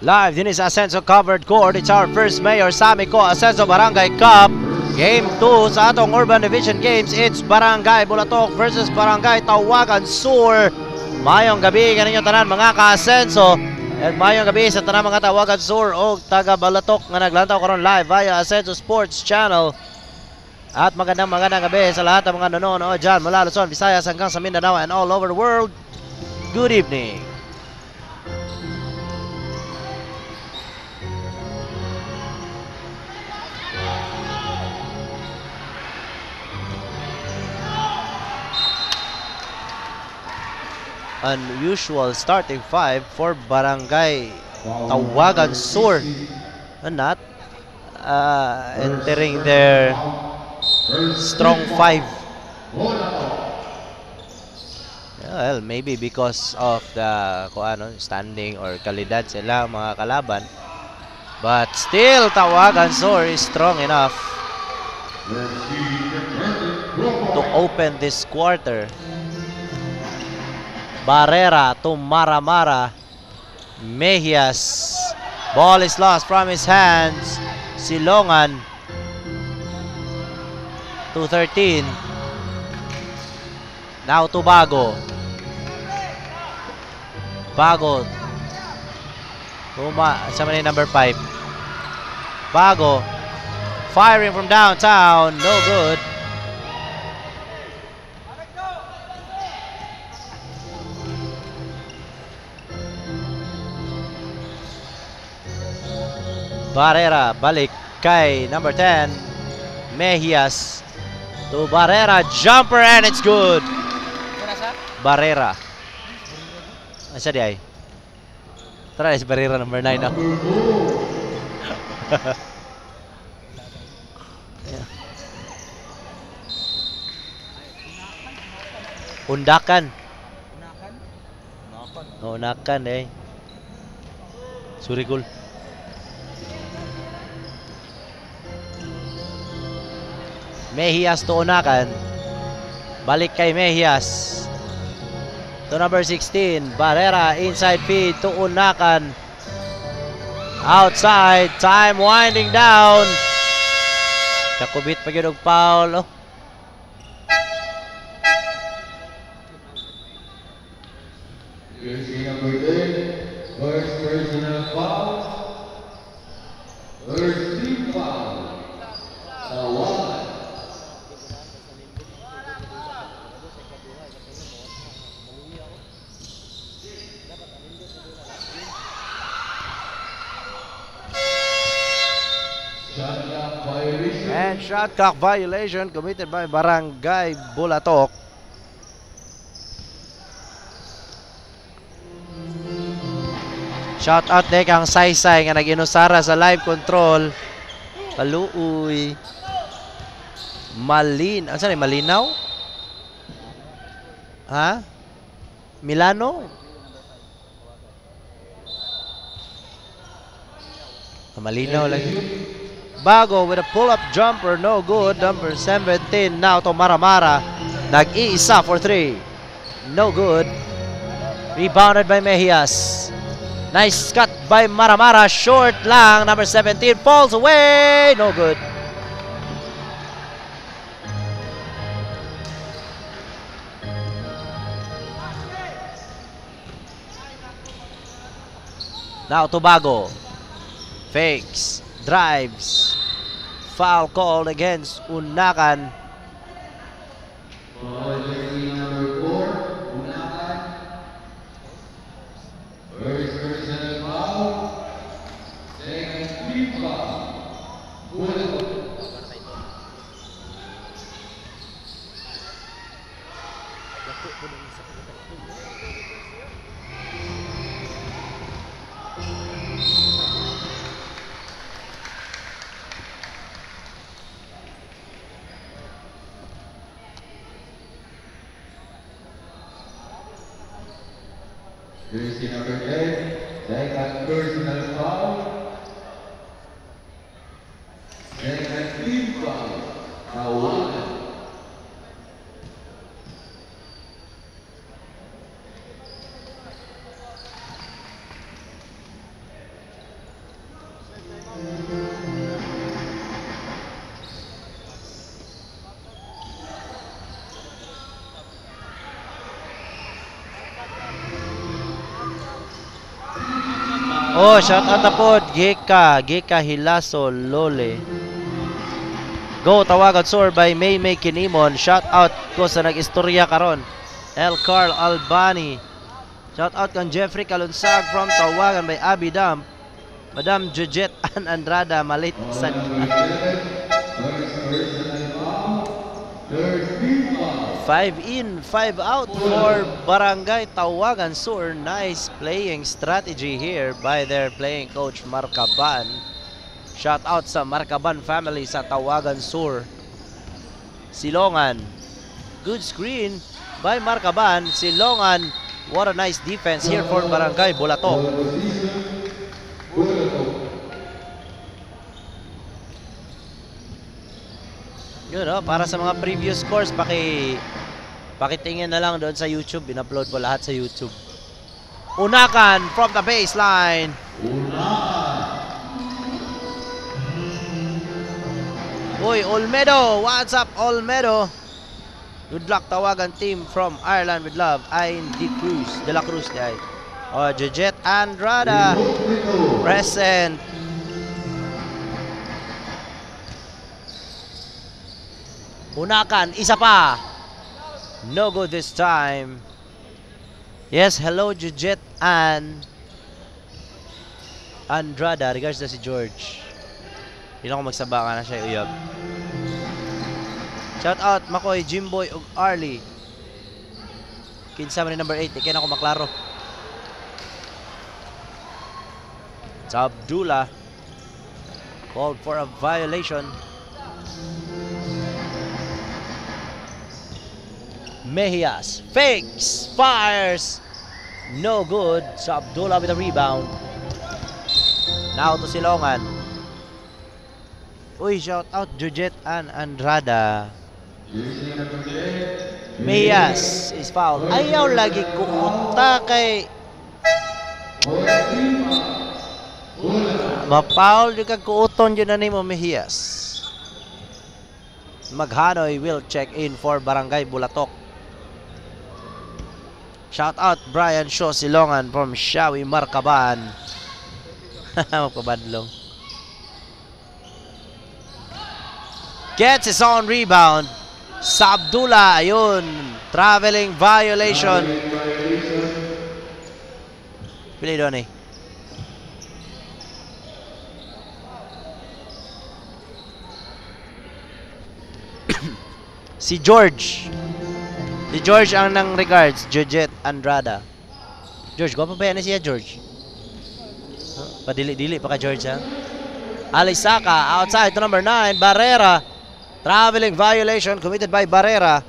Live din sa Ascenso Covered Court. It's our first Mayor Samico Ascenso Barangay Cup. Game 2 sa atong Urban Division Games. It's Barangay Bulatok versus Barangay Tawagan Sur. Mayong gabi kaninyo tanan mga ka-Ascenso. At mayong gabi sa tanan mga Tawagan Sur o taga Bulatok nga naglantaw karon live via Ascenso Sports Channel. At magandang gabi sa lahat ng mga nanonood dyan mula Luzon, Visayas hanggang sa Mindanao and all over the world. Good evening. Unusual starting five for Barangay Tawagan Sur. Not entering their strong five. Well, maybe because of the standing or kalidad sila mga kalaban. But still, Tawagan Sur is strong enough to open this quarter. Barrera to Maramara. Mejias. Ball is lost from his hands. Silongan to 13. Now to Bago. Bago. Sa number 5. Bago. Firing from downtown. No good. Barrera, balik kay number 10, Mejias to Barrera, jumper and it's good. Barrera. Asa di ay? Tara, si Barrera number 9 now. Undakan. Unakan eh. Surigul. Mejias to Unakan. Balik kay Mejias. To number 16. Barrera inside feed to Unakan. Outside. Time winding down. Kakubit pa yun og foul. Oh. Number 10. First personal foul. First team foul. Tawagan. And shot clock violation committed by Barangay Bulatok. Shout out dek ang Saysay nga nag-inusara sa live control. Kaluuy. Malinaw? Ha? Milano? Malinaw lang yun. Bago with a pull-up jumper, no good. Number 17 now to Maramara. Nag-iisa for 3. No good. Rebounded by Mejias. Nice cut by Maramara. Short lang. Number 17 falls away. No good. Now to Bago. Fakes. Drives. Foul called against Unakan. Number 4, Unakan. First personal foul. Second team foul. Bulatok. Jersey number 10, second personal foul. Second team foul. Tawagan. Oh, shout out na po. Gika Hilaso Lole. Go, tawagan sur by May Kinimon. Shout out ko sa nag-istorya karon. El Carl Albani. Shout out kan Jeffrey Kalunsag from tawagan by Abby Dam. Madam Jujet Ann Andrada Malit San. 5 in, 5 out for Barangay Tawagan Sur. Nice playing strategy here by their playing coach Marcaban. Shout out sa Marcaban family sa Tawagan Sur. Silongan. Good screen by Marcaban. Silongan. What a nice defense here for Barangay Bulatok. Yun, oh, para sa mga previous scores, pakitingin na lang doon sa YouTube. In-upload ko lahat sa YouTube. Unakan from the baseline. Uy, Olmedo. What's up, Olmedo? Good luck, Tawagan team from Ireland with love. Ayn De La Cruz. Oh, Jujet Andrada. Present. Unakan, isa pa. No good this time. Yes, hello Jujet and Andrada. Regards na si George. Hindi na ako magsaba ka na siya uyab. Shout out Makoy, Jimboy ug Arlie. Kinsa man ni number 8, ikin ako maklaro. Sa Abdullah. Called for a violation. Mejias fakes, fires, no good. So Abdullah with a rebound. Now to Silongan. Uy, shout out Jujet and Andrada. Mejias is fouled. Ayaw lagi kuunta kay ma-foul yung kagkuuton yun na nimo Mejias. Maghanoy will check in for Barangay Bulatok. Shout out Brian Shaw Silongan from Shawi Marcaban. Magpabadlong. Gets his own rebound. Sa Abdullah, ayun. Traveling violation. Pili doon eh. Si George. Si George ang nang regards, Jujet Andrada. George, gwapo ba yan siya, George? Huh? Padili-dili pa ka, George, ha? Alisaka, outside to number 9, Barrera. Traveling violation committed by Barrera.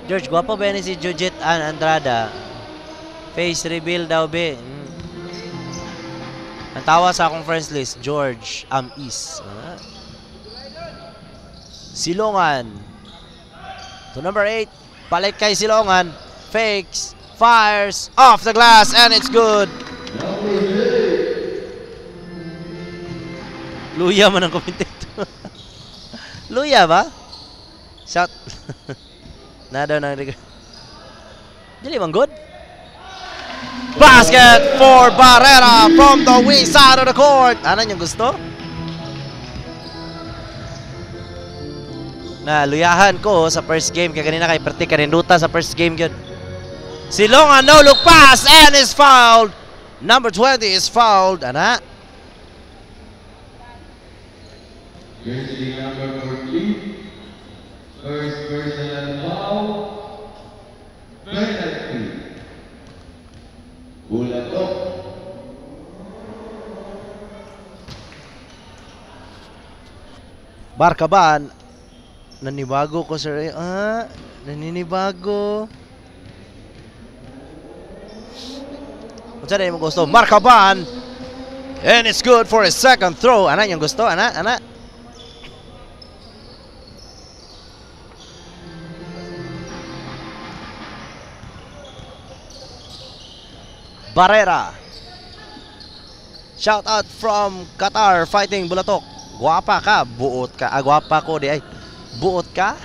George, gwapo ba yan si Jujet Andrada? Face reveal daw, be. Ang tawa sa akong friends list, George Amis. Silongan to number 8, balik kay Silongan, fakes, fires, off the glass, and it's good. Luya man ang commentator. Luya ba? Shot. Nado nang record. Dili man good. Basket for Barrera from the wing side of the court. Ano yung gusto? Na luyahan ko sa first game kaya kanina kay Perti kaninduta sa first game yun. Silongan no look pass and is fouled. Number 20 is fouled. Ana? Jersey number 14. First personal foul. Penalty. Bulatok. Barcaban. Nanibago ko sir. Naninibago. What's that mo gusto? Marcaban. And it's good for his second throw. Ana yung gusto? Ana? Barrera. Shout out from Qatar fighting Bulatok. Guwapa ka, buot ka. Guwapa ko di ay. Buot ka?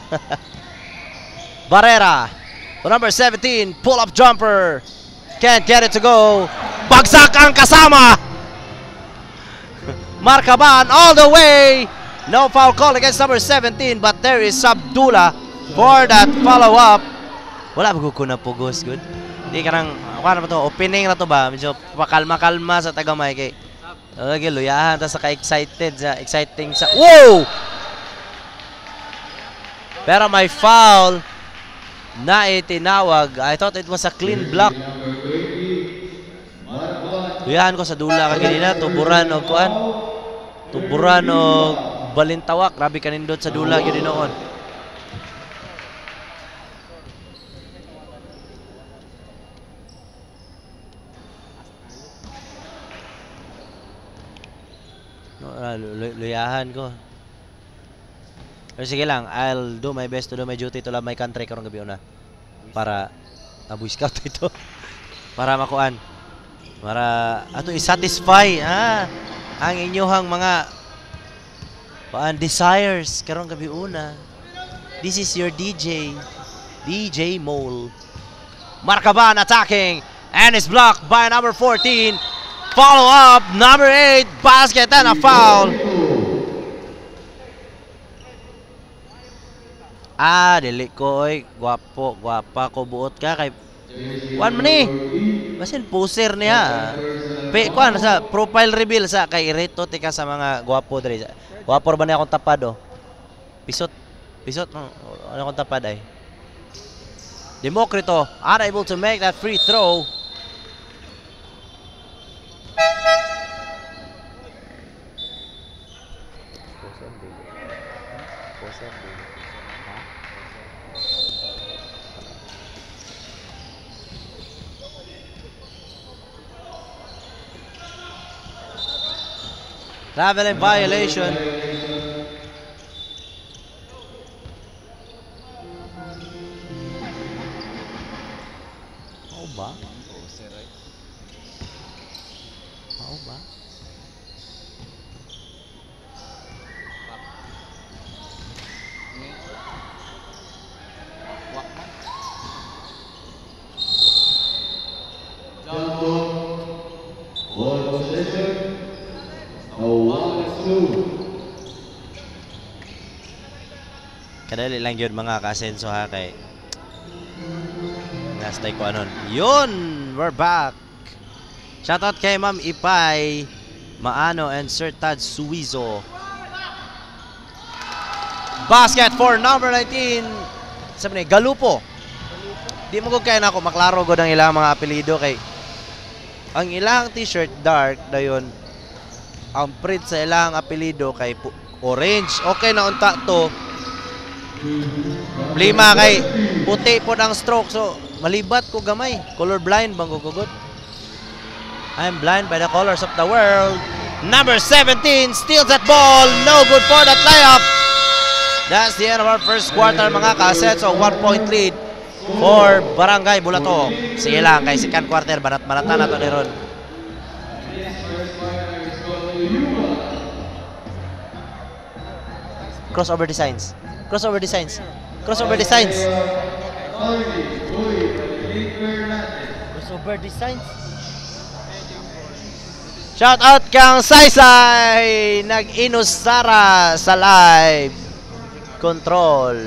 Barrera. To number 17, pull-up jumper. can't get it to go. Bagsak ang kasama. Markaban all the way. No foul call against number 17, but there is Abdullah for that follow-up. Wala ba ko na pugos, good? Di ka nang, ano ba to, opening na to ba? Medyo pakalma-kalma sa tagamay kay. Okay, luyahan ta sa ka-excited, sa exciting sa, wow! Pero may foul na itinawag. I thought it was a clean block. Luyahan ko sa dula kaganina, tuburan o kuan. Tuburan o balintawak. Grabe kanindot sa dula yun noon. Luyahan ko. Pero sige lang, I'll do my best to do my duty to love my country karong gabi una. Para Boy Scout ito. Para makuan. Para ato i-satisfy ang inyong mga desires karong gabi una. This is your DJ Mole. Markaban attacking and is blocked by number 14. Follow up number 8, basket and a foul. Dili ko oy, gwapa ko buot ka kay Juan man ni. Basin poser niya. Kuan sa profile reveal sa kay Reto tika sa mga gwapo diri. Gwapo ba niya akong tapad oh. Pisot ano akong tapad ay. Demokrito unable to make that free throw. Traveling violation. Mau ba? Mau ba? Kadali lang yun mga kasenso ha kay nastay ko anon. Yun! We're back! Shoutout kay Ma'am Ipay Maano and Sir Tad Suizo. Basket for number 19. Sabi ni Galupo. Di mo ko kaya na ako maklaro ko ng ilang mga apelido kay ang ilang t-shirt dark dayon. Ang print sa ilang apelido kay orange. Okay na unta to. Lima kay puti po ang stroke. So, malibat ko gamay. Color blind bang gugugot? I'm blind by the colors of the world. Number 17 steals that ball. No good for that layup. That's the end of our first quarter mga kaset. So, 1-point lead for Barangay Bulato. Sige lang, kay second quarter. Banat-banatan na ito ni Ron. Crossover designs. Crossover designs. Crossover designs. Crossover designs. Shout out kang Saysay nag-inusara sa live control.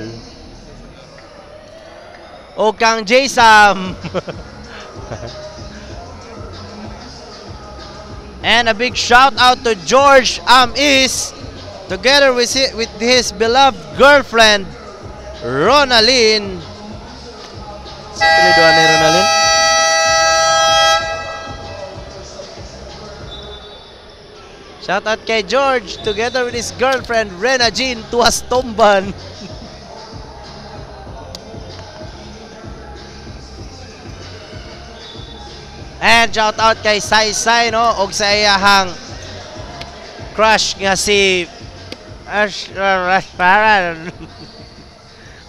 O kang J-Sam. And a big shout out to George Amis together with his beloved girlfriend Ronalyn. Sa piliduan ni Ronalyn. Shout out kay George together with his girlfriend Rena Jean Tuas Tomban. And shout out kay Saysay no og sa iyahang crush nga si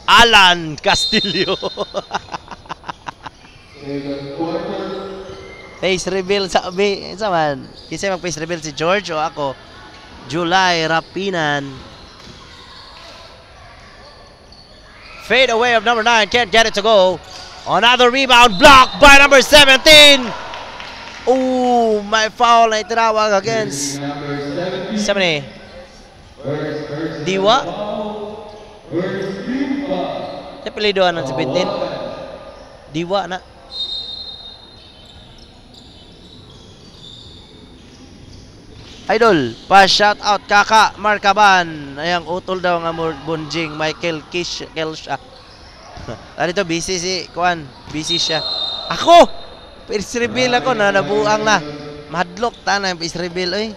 Alan Castillo. Face reveal sabi sa man. Kasi mag face reveal si George o ako. July Rapinan. Fade away of number 9, can't get it to go. Another rebound blocked by number 17. Ooh, may foul na itinawag against Number 70. 70. First Diwa. First Diwa. Sa pilidoan ng 17. Diwa na. Idol, pa-shout out Kaka Markaban. Ayang utol daw nga bunjing Michael Kelsha. Dito busy si Kuan, busy siya. Ako! First reveal ako na nabuang na. Mahadlok ta na yung first reveal oy.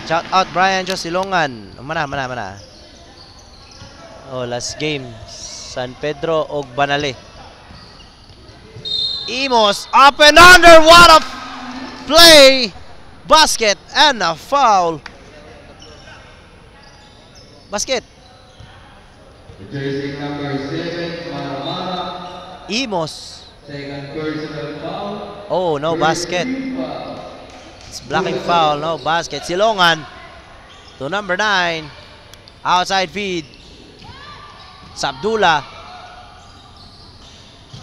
Shout out Brian Josilongan. Mana. Oh, last game San Pedro og Banale. Imos up and under. What a play! Basket and a foul. Basket. Jersey number 7, Maramara. Imos. Second personal foul. Oh, no basket. It's blocking foul. No basket. Silongan to number 9. Outside feed. Sabdula.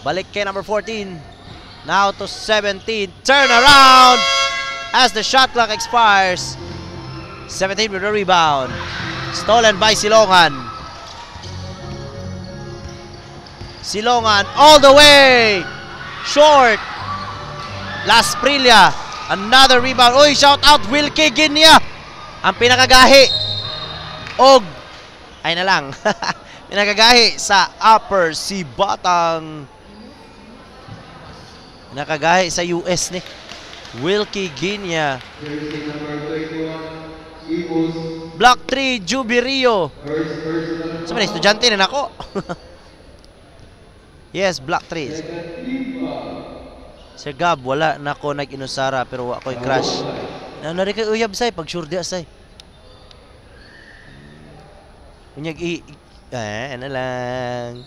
Balik kay number 14. Now to 17. Turn around as the shot clock expires. 17 with a rebound. Stolen by Silongan. Silongan all the way. Short. Las Prilla. Another rebound. Uy, shout out Wilkie Ginia. Ang pinakagahi. Og. Ay na lang. Pinakagahi sa upper si Batang. Nakagahi sa US ni. Wilkie Ginia. Jersey number 21, Imos. Block 3, Jubirio. First personal Sa mga estudyante na ako. Yes, block 3. Second Diwa. Sir Gab, wala na ako nag-inusara pero ako'y crash. Nari kay uyab say, pag sure di say. Unyag ano lang.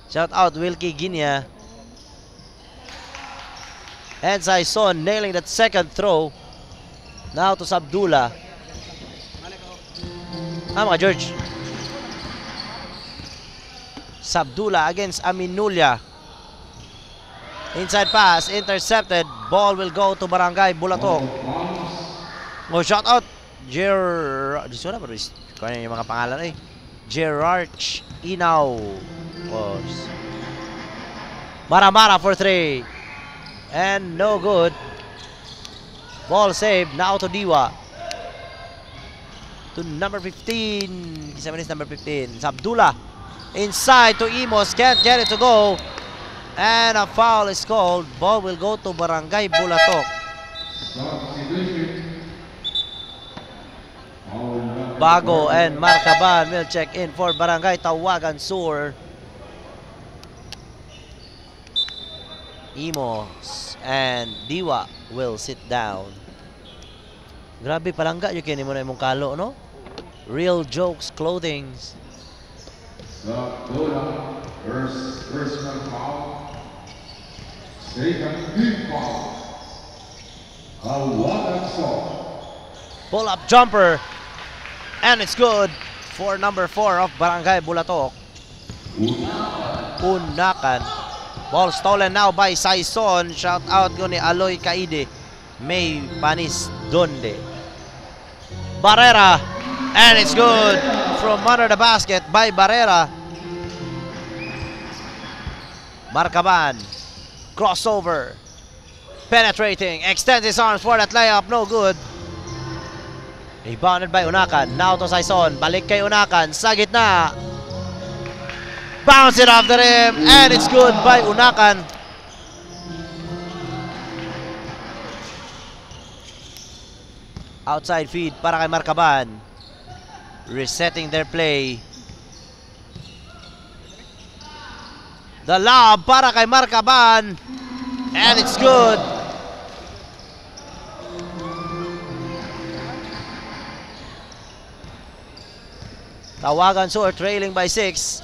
Shout out Wilkie Ginia. And Saison nailing that second throw. Now to Sabdula. Mga George. Sabdula against Aminulia. Inside pass, intercepted. Ball will go to Barangay Bulatok. Oh, shout out Gerard. Kung ano yung mga pangalan eh. Gerard Inaw. Oh. Maramara for 3. And no good. Ball saved. Now to Diwa. To number 15. Isa is number 15. Sabdula. Inside to Imos. Can't get it to go. And a foul is called. Ball will go to Barangay Bulatok. Bago and Marcaban will check in for Barangay Tawagan Sur. Imos and Diwa will sit down. Grabe palangga yung kini mo na imong kalo, no? Real Jokes Clothing. Sabdula. First personal foul. Second big foul. Pull up jumper. And it's good for number 4 of Barangay Bulatok. Unakan. Ball stolen now by Saison. Shout out ko ni Aloy Kaide. May Panis Donde. Barrera. And it's good from under the basket by Barrera. Marcaban. Crossover. Penetrating. Extends his arms for that layup. No good. Rebounded by Unakan. Now to Saison. Balik kay Unakan. Sa gitna. Bounce it off the rim. And it's good by Unakan. Outside feed para kay Marcaban. Resetting their play. The lob para kay Marcaban. And it's good. Tawagan Sur trailing by 6.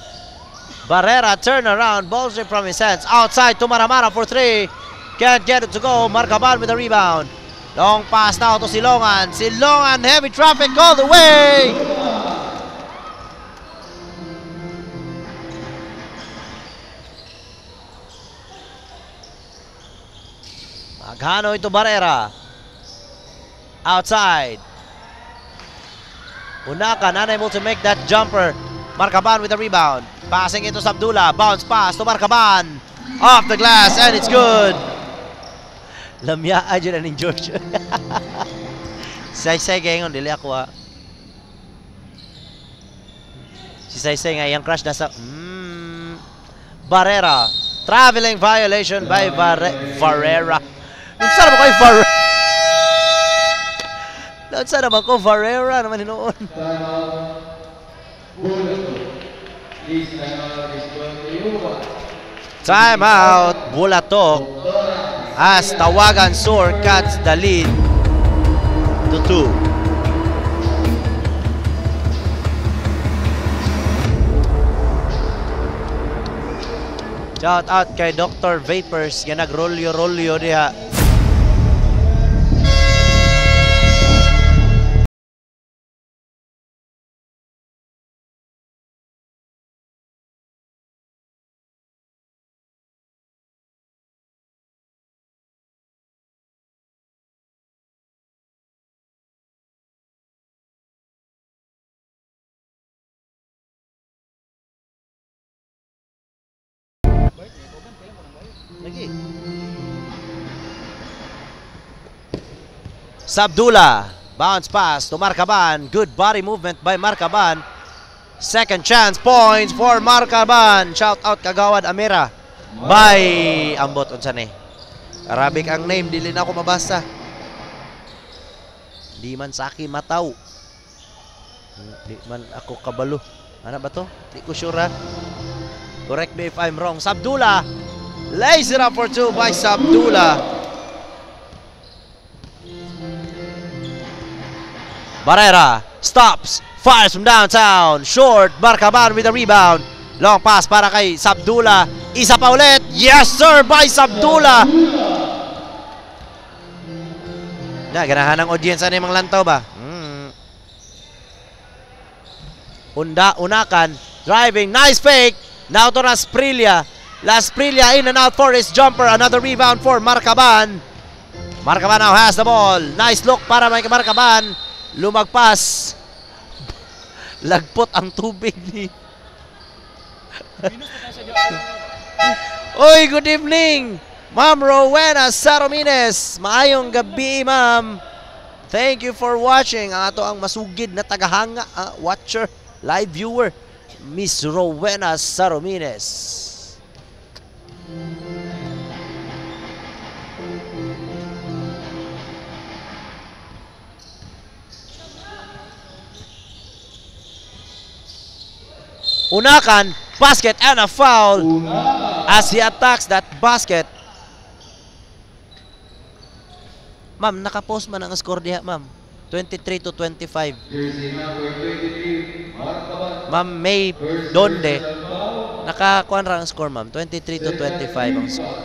Barrera turn around. Ball straight from his hands. Outside to Maramara for 3. Can't get it to go. Marcaban with the rebound. Long pass now to Silongan. Silongan, heavy traffic all the way. Gano ito Barrera. Outside. Unakan unable to make that jumper. Marcaban with the rebound. Passing ito sa Abdullah. Bounce pass to Marcaban. Off the glass and it's good. Lamya aja na ni George. Say ngayon, dili ako ha. Si Say nga, yung crush nasa... Barrera. Traveling violation by Barrera. Nunsa naman ko yung Barrera? Nunsa naman ko Barrera naman hinoon. Time out. Bulatok. As Tawagan Sur cuts the lead to 2. Shout out kay Dr. Vapors nga nagrolyo-rolyo diha. Lagi. Sabdullah. Bounce pass to Marcaban. Good body movement by Marcaban. Second chance points for Marcaban. Shout out Kagawad Amira. By ambot unsa ni. Arabic ang name, dili na ako mabasa. Di man sa akin mataw. Di man ako kabalo. Ano ba to? Di ko sure ha. Correct me if I'm wrong. Sabdullah lays it up for 2 by Sabdullah. Barrera stops, fires from downtown. Short, Marcaban with the rebound. Long pass para kay Sabdullah. Isa pa ulit. Yes sir by Sabdullah. Ganahan ng audience ano yung mga lantaw ba? Unakan. Driving. Nice fake. Now to Lasprilla. Lasprilla in and out for his jumper. Another rebound for Marcaban. Marcaban now has the ball. Nice look para may Marcaban. Lumagpas. Lagpot ang tubig ni. Oy, good evening. Ma'am Rowena Saromines. Maayong gabi, ma'am. Thank you for watching. Ang ato ang masugid na tagahanga, watcher, live viewer, Miss Rowena Saromines. Unakan, basket and a foul as he attacks that basket. Ma'am, nakapost man ang score diha, ma'am. 23-25. Ma'am May Donde. Nakakuan ra ang score, ma'am. 23-25 ang score.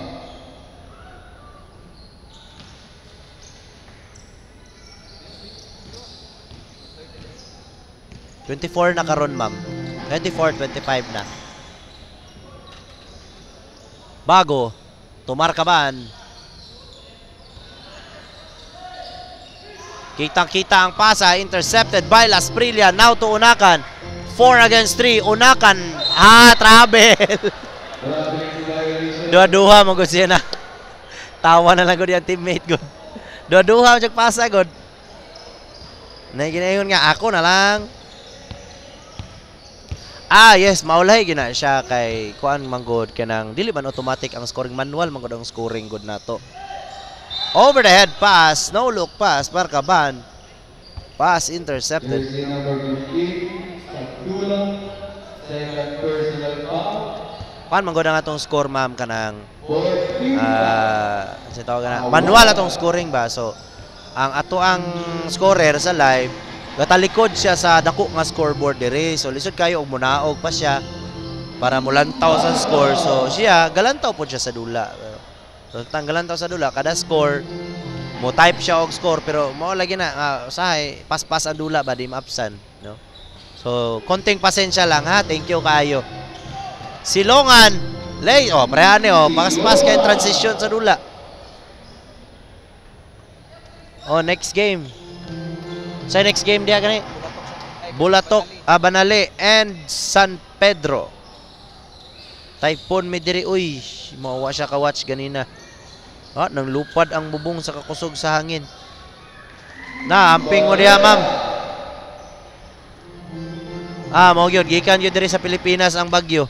$24 na karon, ma'am. 24-25 na. Bago, to Marcaban. Kitang-kita ang pasa, intercepted by Lasprilla. Now to Unakan. 4 against 3. Unakan. Travel. Dua-duha mo gud siya na. Tawa na lang gud yung teammate gud. Dua-duha mo pasa gud. Naiginayon nga ako na lang. Yes, maulay gina siya kay kuan manggod kanang dili man automatic ang scoring, manual manggod ang scoring good nato. Over the head pass, no look pass, Marcaban. Pass intercepted. Kuan manggod ang atong score, ma'am, kanang sa tawag na manual atong scoring ba. So ang ato ang scorer sa live gatalikod siya sa dako nga scoreboard dire. So lisod kayo og munaog pa siya para mulantaw sa score. So siya galantaw po siya sa dula. So tanggalantaw sa dula kada score mo type siya og score pero mao lagi na usahay pas-pas ang dula ba di maapsan, no? So konting pasensya lang ha. Thank you kayo. Silongan lay prehane pas-pas kay transition sa dula. Oh, next game. Sa next game diya gani. Bulatok, Banale and San Pedro. Typhoon mi diri uy. Mawa siya ka-watch ganina. Nang lupad ang bubong sa kakusog sa hangin. Amping mo diha, ma'am. Mao gyud gikan gyud diri sa Pilipinas ang bagyo.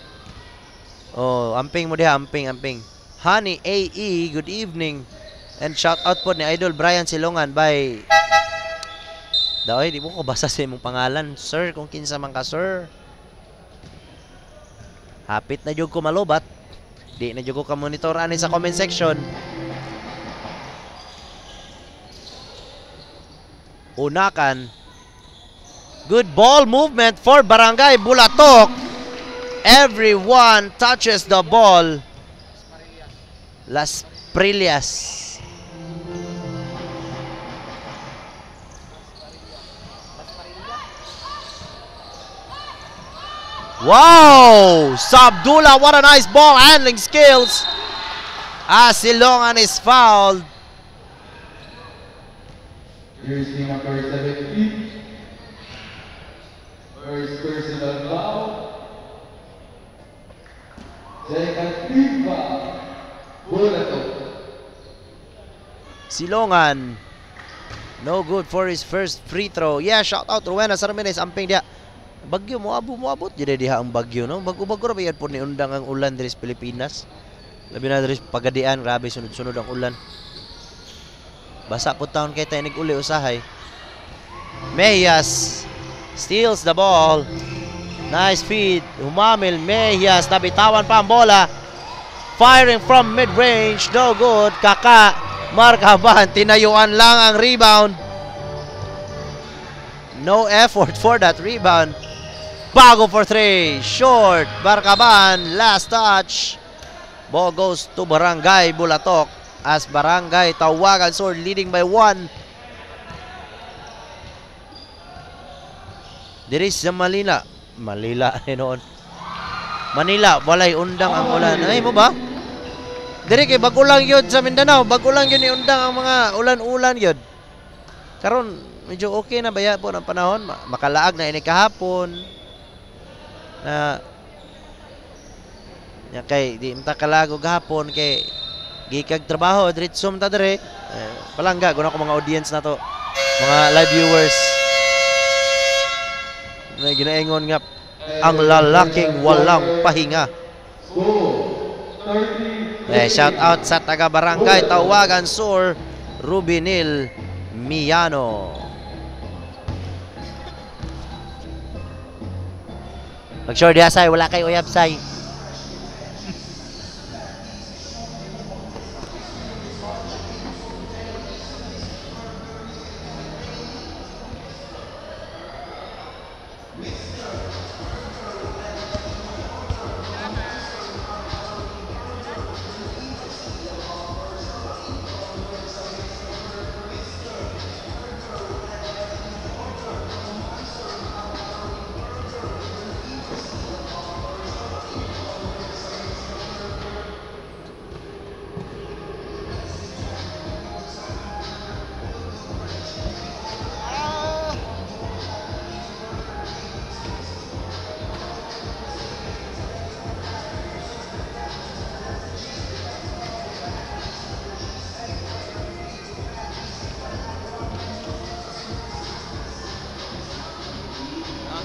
Oh, amping mo diha, amping. Honey AE, good evening. And shout out po ni Idol Brian Silongan by Daoy, di mo ko basa sa imong pangalan, sir, kung kinsa man ka, sir. Hapit na jud ko malubat. Di na jud ko ka monitor ani sa comment section. Unakan. Good ball movement for Barangay Bulatok. Everyone touches the ball. Las Prillas. Wow! Sabdullah, what a nice ball handling skills. Silongan is fouled. Here's team number 17. First personal foul. Second team foul. Bulatok. Silongan. No good for his first free throw. Yeah, shout out Rowena Sarmenes, amping dia. Bagyo moabot jud diha ang bagyo, no? Bago-bago ra bayad po ni undang ang ulan diri sa Pilipinas. Labi na diri Pagadian, grabe sunod-sunod ang ulan. Basa po taon kay tayo uli usahay. Mejias steals the ball. Nice feed. Humamil Mejias, nabitawan pa ang bola. Firing from mid-range, no good. Kaka Markaban, tinayuan lang ang rebound. No effort for that rebound. Bago for 3. Short. Barkaban. Last touch. Ball goes to Barangay Bulatok. As Barangay Tawagan Sword leading by 1. Diri sa Manila. Noon. Manila. Walay undang ang ulan. Ay mo ba? Diri kay bago lang yun sa Mindanao. Bago lang yun iundang ang mga ulan-ulan yun. Karon medyo okay na baya po ng panahon. Makalaag na ini kahapon. Kay di mta kalago gahapon kay gikag trabaho diretso ta dire. Palangga guna ko mga audience na to. Mga live viewers. May ginaingon nga ang lalaking walang pahinga. Shout out sa taga Barangay Tawagan Sur, Rubinil Miano. Mag-sure diya say, wala kay uyab say.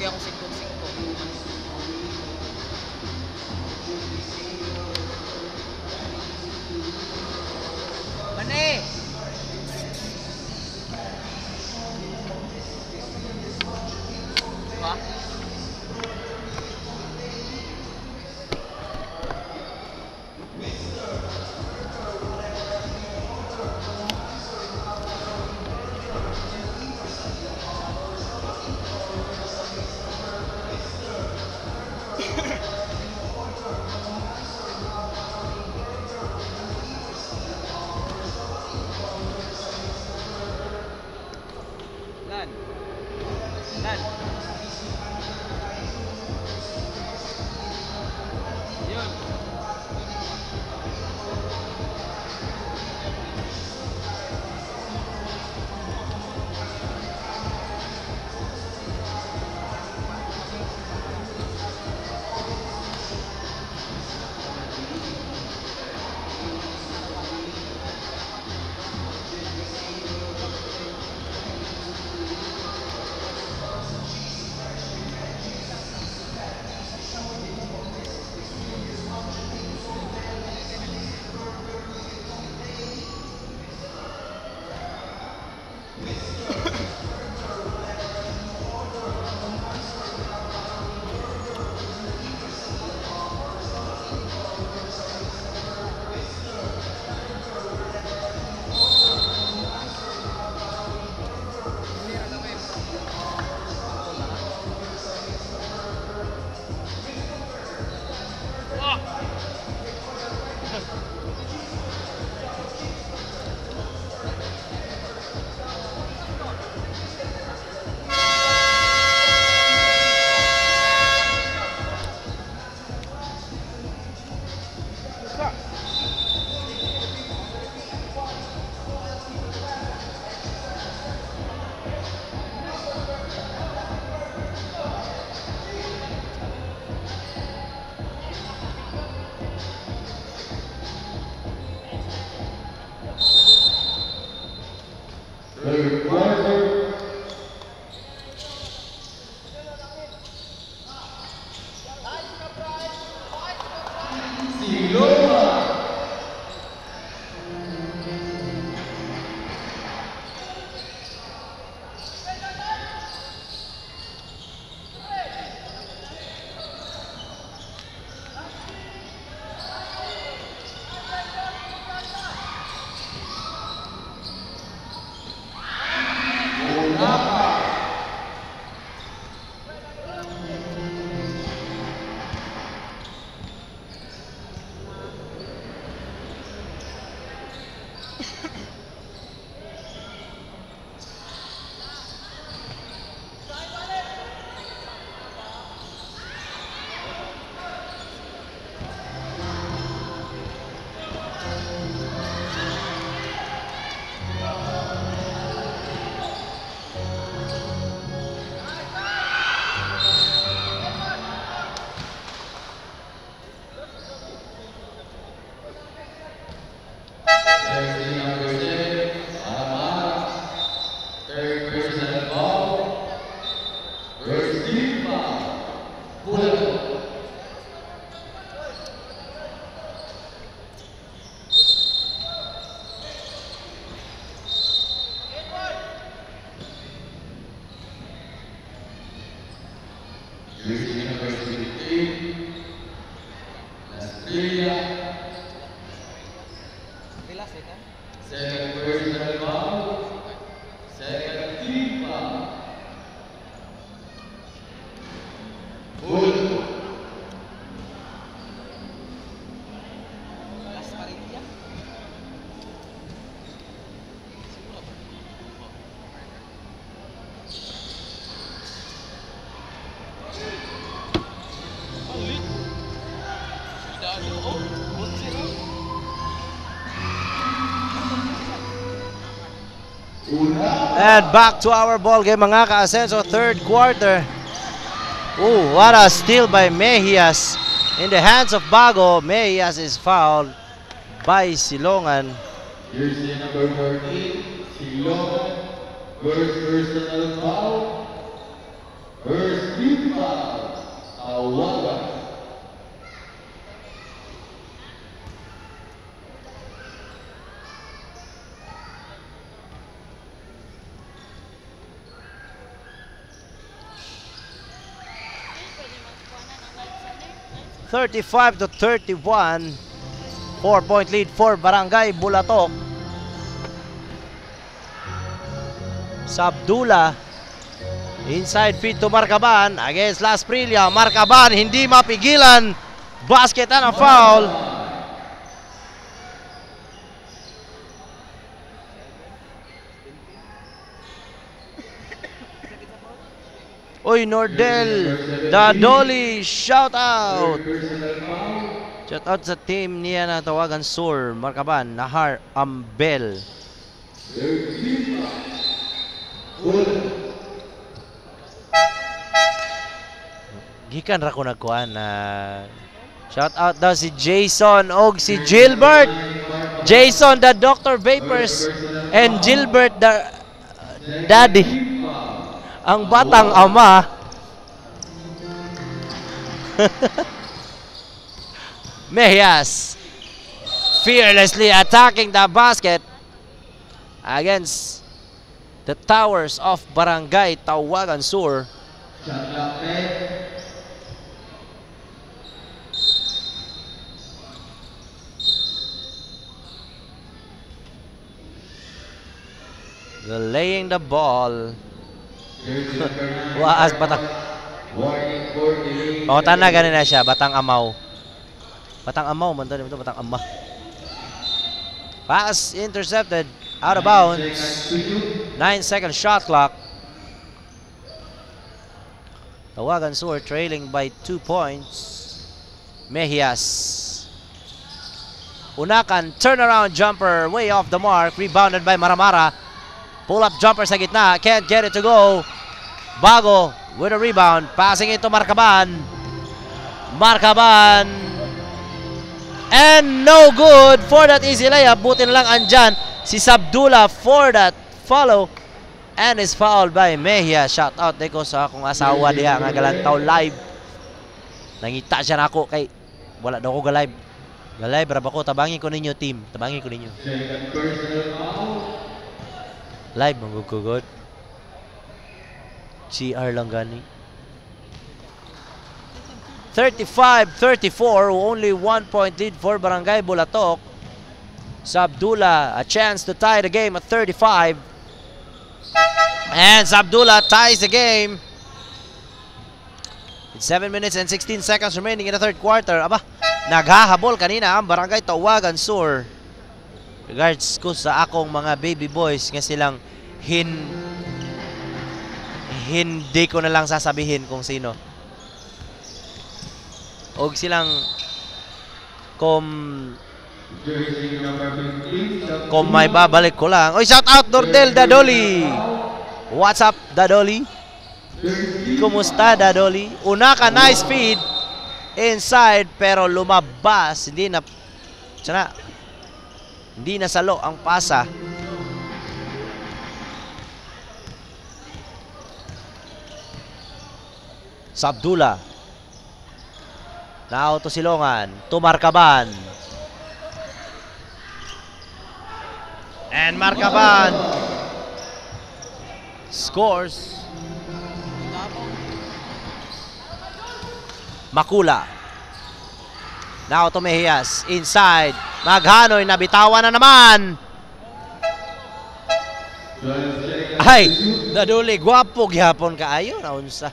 Ako singkong-singkong. Mane! Diba? Lan. bola to. Jersey number 16, Estrella. Pila, second? Second personal foul. Second team foul. Bola to. Last pa rin yan. And back to our ball game mga ka-Asenso, third quarter. Ooh, what a steal by Mejias in the hands of Bago. Mejias is fouled by Silongan. Jersey number 14, Silongan. First personal foul. First team foul. Tawagan. $35 to 31. 4-point lead for Barangay Bulatok. Sabdula. Inside feed to Marcaban against Las Prilia. Marcaban hindi mapigilan. Basket and a foul. Oy, Nordel Dadoli, shout out. Shout out sa team niya na tawagan Sur, Marcaban, Nahar, Ambel. Gikan ra ko nagkuhan na shout out daw si Jason og si Gilbert. Jason the Dr. Vapors and Gilbert the Daddy. Ang batang ama. Mejias fearlessly attacking the basket against the towers of Barangay Tawagan Sur. The laying the ball. Waas batang. Pautan na ganin na siya, batang amaw. Batang amaw man to, batang ama. Pass intercepted, out of bounds. 9-second shot clock. Tawagan Sur trailing by 2 points. Mejias. Unakan, turnaround jumper, way off the mark, rebounded by Maramara. Pull-up jumper sa gitna. Can't get it to go. Bago with a rebound. Passing it to Marcaban. Marcaban. And no good for that easy layup. Buti na lang andyan si Sabdula for that follow. And is fouled by Mejia. Shout out deko sa akong asawa diha nga galantaw live. Nangita siya na ako kay wala daw ko ga-live. Ga-live ra ba ko? Tabangin ko ninyo team. Tabangin ko ninyo. Live magugugod. CR lang gani. 35-34, only 1 point lead for Barangay Bulatok. Sabdula, a chance to tie the game at 35. And Sabdula ties the game. It's 7 minutes and 16 seconds remaining in the third quarter. Aba, naghahabol kanina ang Barangay Tawagan Sur. Regards ko sa akong mga baby boys nga silang hindi ko na lang sasabihin kung sino. Og silang kung may babalik ko lang. Oy, shout out Nordel Dadoli. What's up Dadoli? Kumusta Dadoli? Una ka, nice feed inside pero lumabas. Hindi na salo ang pasa. Sabdula. Now to Silongan. To Marcaban. And Marcaban scores. Makula. Now to Mejias. Inside. Maghanoy. Nabitawan na naman. Ay, naduli. Gwapo gyapon kaayo. Naunsa.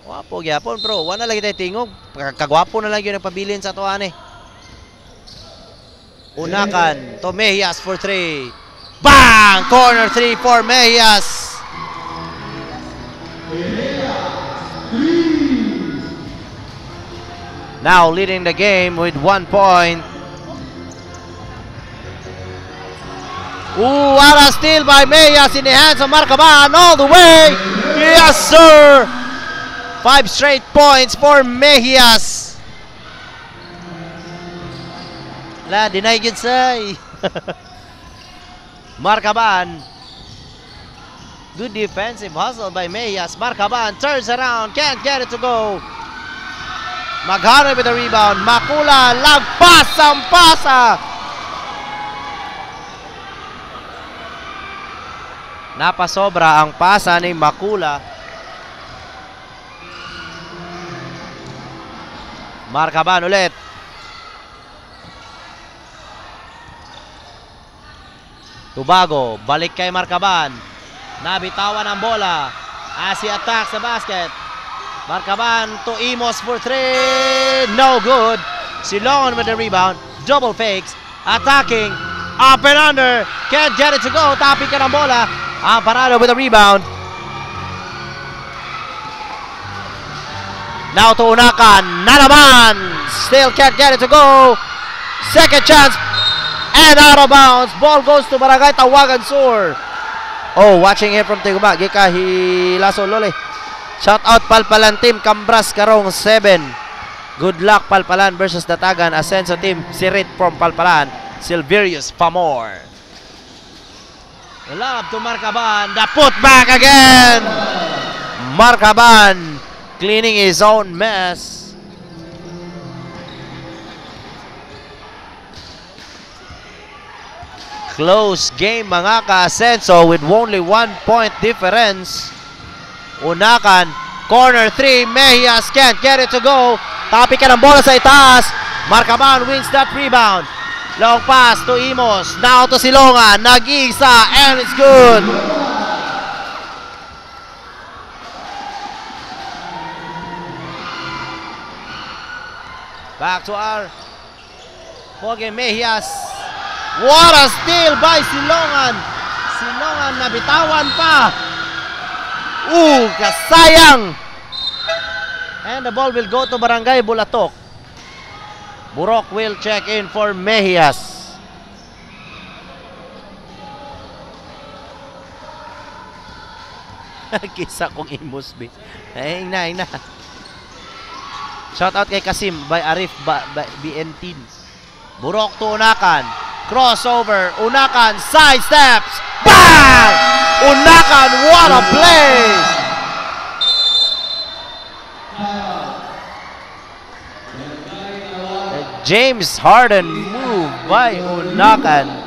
Gwapo gyapon, bro. Wala lagi tayo tingog. Kagwapo na lang yun ang pabilin sa tuwan eh. Unakan to Mejias for 3. Bang! Corner 3 for Mejias. Now leading the game with 1 point. Ooh, what a steal by Mejias in the hands of Marcaban all the way. Yes, sir. 5 straight points for Mejias. La, deny good say. Marcaban. Good defensive hustle by Mejias. Marcaban turns around, can't get it to go. Maghanoy with the rebound. Makula, lagpas ang pasa. Napasobra ang pasa ni Makula. Marcaban ulit. Tubago, balik kay Marcaban. Nabitawan ang bola. As he attacks the basket. Marcaban to Imos for 3. No good. Silongan with the rebound. Double fakes. Attacking. Up and under. Can't get it to go. Tapik ka ng bola. Amparado with the rebound. Now to Unakan. Na naman. Still can't get it to go. Second chance. And out of bounds. Ball goes to Barangay Tawagan Sur. Oh, watching here from Tiguma. Gika Hilaso Lole. Shout out Palpalan team. Cambras Karong 7. Good luck Palpalan versus Datagan. Ascenso team. Sirit from Palpalan. Silverius Pamor. Love to Marcaban. The putback again. Marcaban cleaning his own mess. Close game mga ka-Ascenso with only 1 point difference. Unakan. Corner 3. Mejias can't get it to go. Tapik ka ng bola sa itaas. Marcaban wins that rebound. Long pass to Imos. Now to Silongan. Nag-isa. And it's good. Back to our Jorge Mejias. What a steal by Silongan. Silongan nabitawan pa. Kasayang. And the ball will go to Barangay Bulatok. Burok will check in for Mejias. Kisa kong Imos, be. Ay na. Shout out kay Kasim by Arif BN Teens. Burok to Unakan. Crossover. Unakan side steps. Bang! Unakan, what a play! James Harden move by Unakan.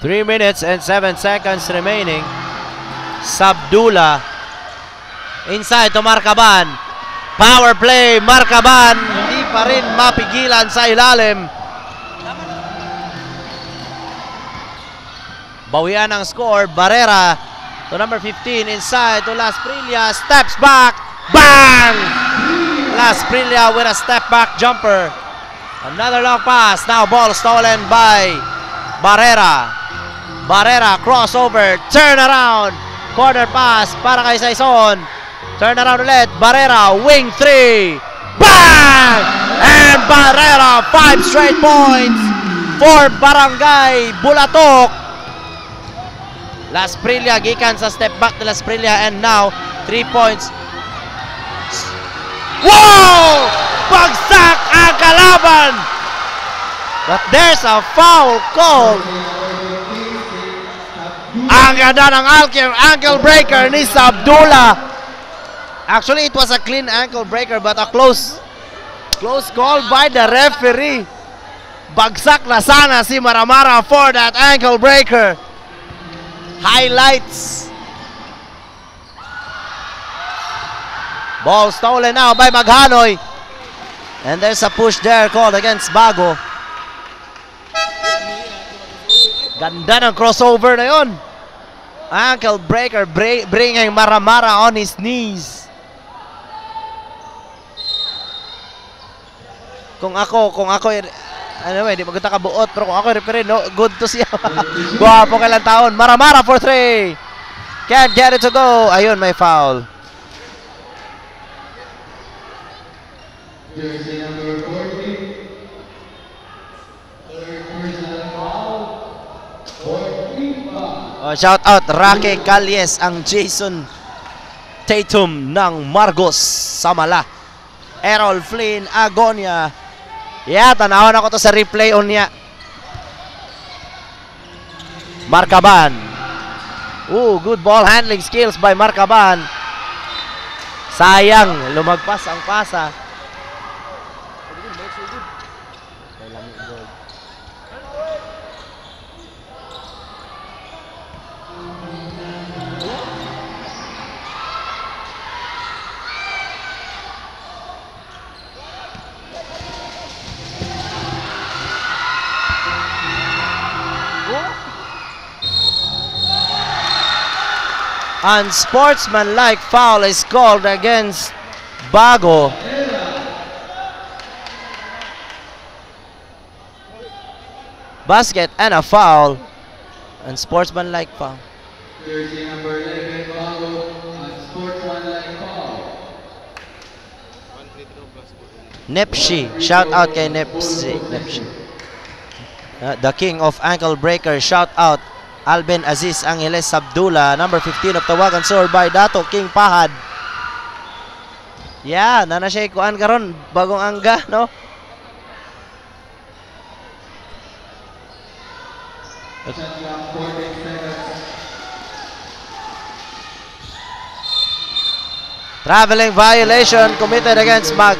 Three minutes and 7 seconds remaining. Sabdula. Inside to Marcaban. Power play. Marcaban. Hindi pa rin mapigilan sa ilalim. Bawian ang score. Barrera to number 15 inside to Las Prillas. Steps back. Bang! Las Prillas with a step back jumper. Another long pass. Now ball stolen by Barrera. Barrera crossover. Turn around. Corner pass para kay Saison. Turn around ulit. Barrera. Wing 3. Bang! And Barrera 5 straight points for Barangay Bulatok. Las Prillas gikan sa step back de Las Prillas and now 3 points. Wow! Bagsak ang kalaban! But there's a foul call. Ang ganda ng ankle breaker ni Sabdullah. Actually, it was a clean ankle breaker but a close call by the referee. Bagsak na sana si Maramara for that ankle breaker. Highlights. Ball stolen now by Maghanoy. And there's a push there called against Bago. Ganda ng crossover na yun. Ankle breaker bringing Maramara on his knees. Kung ako, anyway, di maganda ka buot, pero kung ako referee, no, good to siya. Guwapo kailang taon. Maramara for 3. Can't get it to go. Ayun, may foul. Jersey number 40. Third personal foul. Oh, shout out Roque Calles, ang Jason Tatum ng Margos Samala. Errol Flynn Agonia. Yeah, tanawan ako to sa replay on niya. Marcaban. Ooh, good ball handling skills by Marcaban. Sayang, lumagpas ang pasa. Unsportsmanlike foul is called against Bago. Basket and a foul. Unsportsmanlike foul. Jersey number 11, Bago. Unsportsmanlike foul. Nepshi. Shout out kay Nepshi. The king of ankle breaker. Shout out Alben Aziz Angeles Sabdullah, number 15 of Tawagan Sur by Dato King Pahad. Yeah, nana siya ikuan karon bagong angga, no? Traveling violation committed against by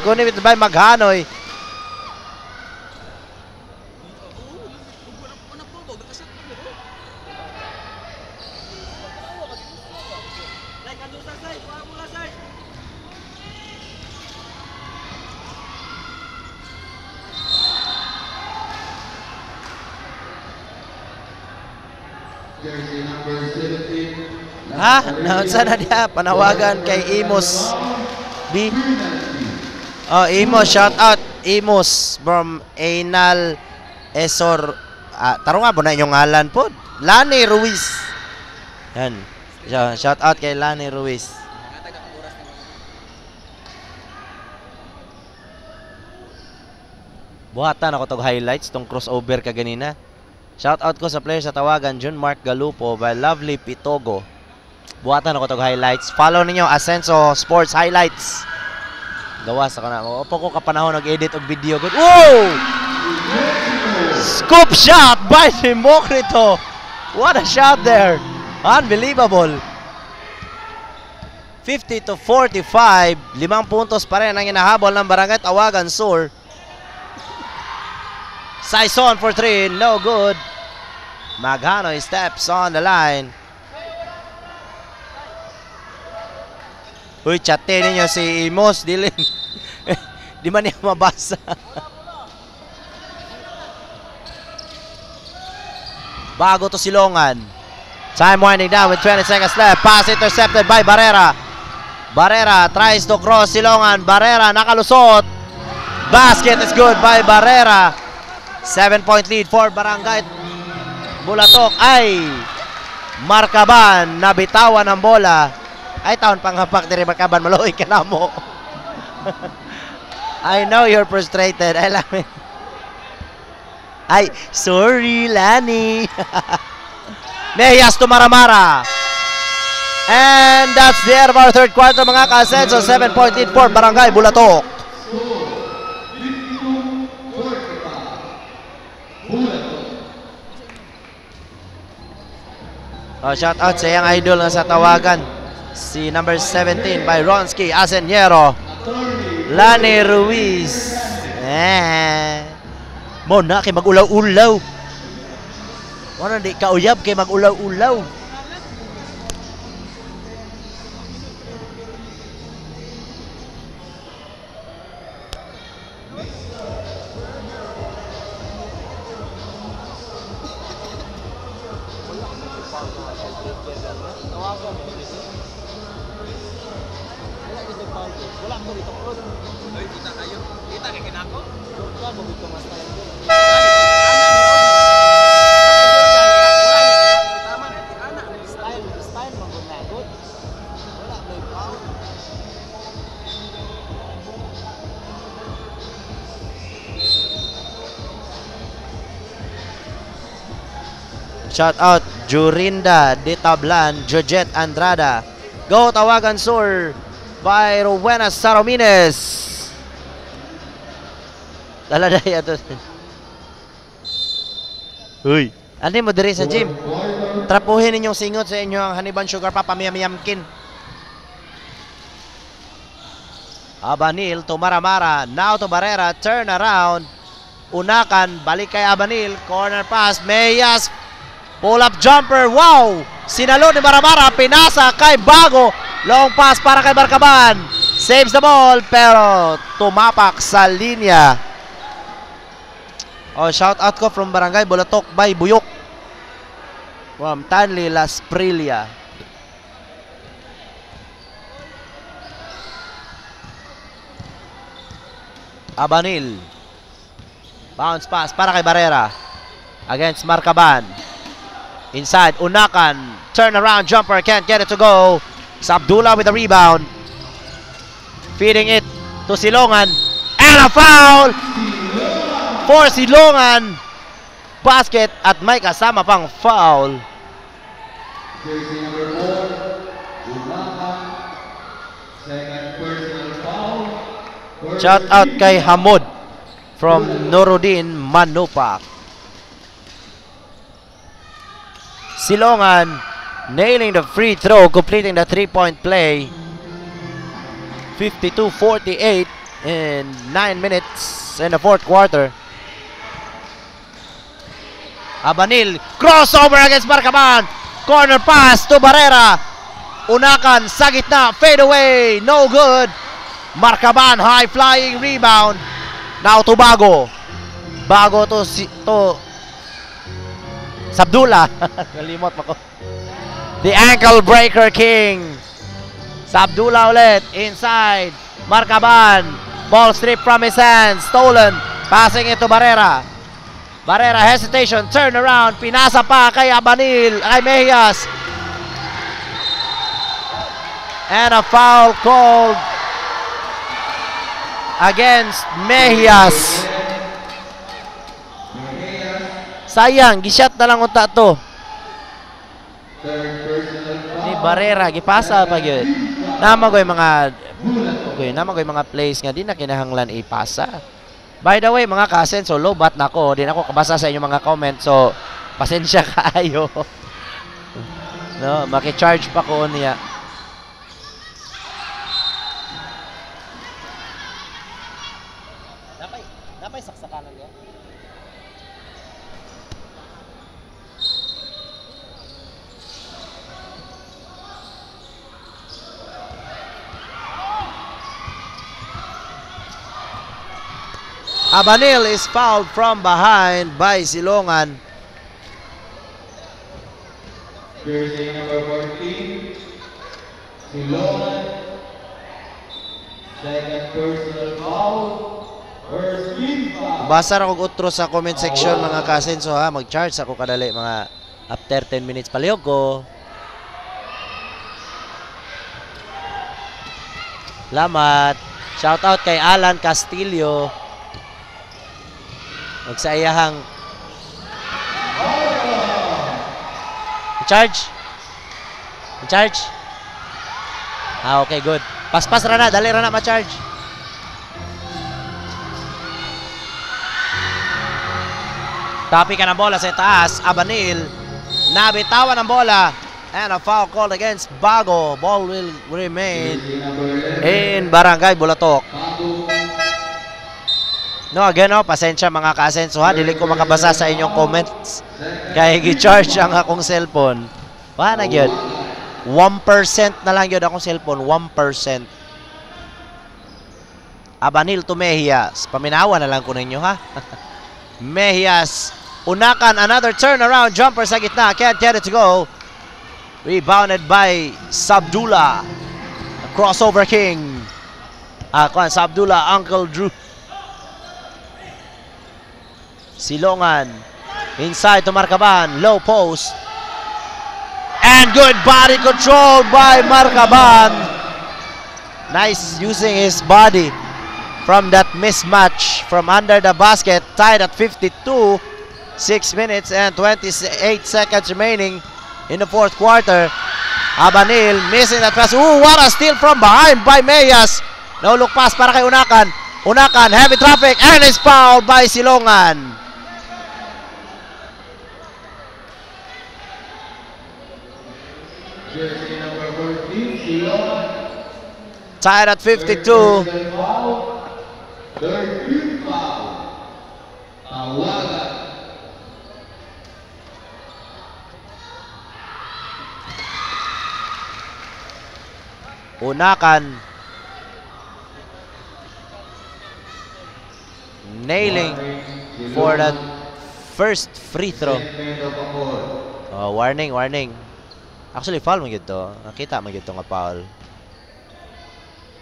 Maghanoy. Jersey number 17. Ha? Naunsa na diya? Panawagan kay Imos B. Oh, Imos, shout out Imos from Anal Esor. Tarong nga po na inyong ngalan po. Lani Ruiz. Yan. Shout out kay Lani Ruiz. Buhatan ako tog highlights tong crossover ka ganina. Shout out ko sa player sa Tawagan, John Mark Galupo by Lovely Pitogo. Buhatan ako tog highlights. Follow ninyo Ascenso Sports Highlights. Gawas ako na. Opo ko kapanahon nag-edit og video. Good. Whoa! Scoop shot by Democrito. What a shot there. Unbelievable. 50-45. 5 puntos pa rin ang inahabol ng Barangay Tawagan Sur. Saison for 3, no good. Maghanoy steps on the line. Uy, chatin ninyo si Imos. Di man niya mabasa. Bago to silongan. Time winding down with 20 seconds left. Pass intercepted by Barrera. Barrera tries to cross Silongan. Barrera nakalusot. Basket is good by Barrera. 7-point lead for Barangay Bulatok. Ay, Marcaban nabitawan ang bola. Ay, taon panghapak diri Marcaban. Maluoy ka na mo. I know you're frustrated. I love it. Ay, sorry, Lani. Mejias to Maramara. And that's the end of our third quarter, mga ka-Asenso. 7-point lead for Barangay Bulatok. Oh, shout out sa iyang idol nga sa tawagan. Si number 17 by Ronsky Asenyero. Lani Ruiz. Mo na kay mag-ulaw-ulaw. Wala di ka uyab kay mag-ulaw-ulaw. Shout out Jurinda de Tablan, Georgette Andrada. Go Tawagan Sur by Rowena Saromines. Daladay ato. Uy, ano mo diri sa gym? Trapuhin ninyong singot sa inyong Haniban Sugar pa pamiyam-yamkin. Abanil to Maramara, now to Barrera, turn around. Unakan, balik kay Abanil, corner pass, Mejias. Pull up jumper, wow! Sinalo ni Maramara, pinasa kay Bago. Long pass para kay Marcaban. Saves the ball, pero tumapak sa linya. Oh, shout out ko from Barangay Bulatok by Buyok. From Tanli Las Prilia. Abanil. Bounce pass para kay Barrera. Against Marcaban. Inside, Unakan, turn around jumper, can't get it to go. Sabdullah with the rebound. Feeding it to Silongan. And a foul for Silongan. Basket at may kasama pang foul. Jersey number 4, Unakan. Second personal foul. Shout out kay Hamod from Nuruddin Manupak. Silongan nailing the free throw, completing the 3-point play. 52-48 in 9 minutes in the fourth quarter. Abanil, crossover against Marcaban. Corner pass to Barrera. Unakan sa gitna, fade away, no good. Marcaban, high flying rebound. Now to Bago. Bago to Sabdullah. Kalimot mo ko. The ankle breaker king. Sabdullah ulit. Inside. Marcaban. Ball stripped from his hands. Stolen. Passing it to Barrera. Barrera hesitation. Turn around. Pinasa pa kay Abanil. Kay Mejias. And a foul called against Mejias. Sayang, gisyat na lang unta to. Ni Barrera, gipasa pa gyud. Namagoy mga plays nga di na kinahanglan ipasa. By the way, mga ka-Asenso, low bat na ko. Di na ako kabasa sa inyong mga comments. So, pasensya kaayo. No, maki-charge pa ko niya. Napay saksakanan niya. Abanil is fouled from behind by Silongan. Jersey number 14, Siloan. Second personal foul. First team foul. Basa ra kog utro sa comment section mga kasenso ha. Mag-charge ako kadali mga after 10 minutes palihog ko. Salamat. Shout out kay Alan Castillo. Magsaiyahang charge. Charge. Okay, good. Paspas ra na, dali ra na ma-charge. Tapi ka ng bola sa taas, Abanil. Nabitawan ang bola. And a foul called against Bago. Ball will remain in Barangay Bulatok. No, again, no, pasensya mga ka-asenso ha. Dili ko makabasa sa inyong comments. Kaya gi-charge ang akong cellphone. Paano yun? 1% na lang yun akong cellphone. 1%. Abanil to Mejias. Paminawa na lang ko ninyo ha. Mejias. Unakan, another turnaround. Jumper sa gitna. Can't get it to go. Rebounded by Sabdullah. A crossover king. Sabdullah, Uncle Drew. Silongan. Inside to Marcaban. Low post. And good body control by Marcaban. Nice using his body from that mismatch from under the basket. Tied at 52. 6 minutes and 28 seconds remaining in the fourth quarter. Abanil missing that pass. Ooh, what a steal from behind by Mejias. No look pass para kay Unakan. Unakan, heavy traffic and is fouled by Silongan. Jersey number 14, Siloan. Tied at 52. Third team foul. Tawagan. Unakan nailing for that first free throw. Oh, warning, warning. Actually, foul mo gito. Nakita mo gito nga foul.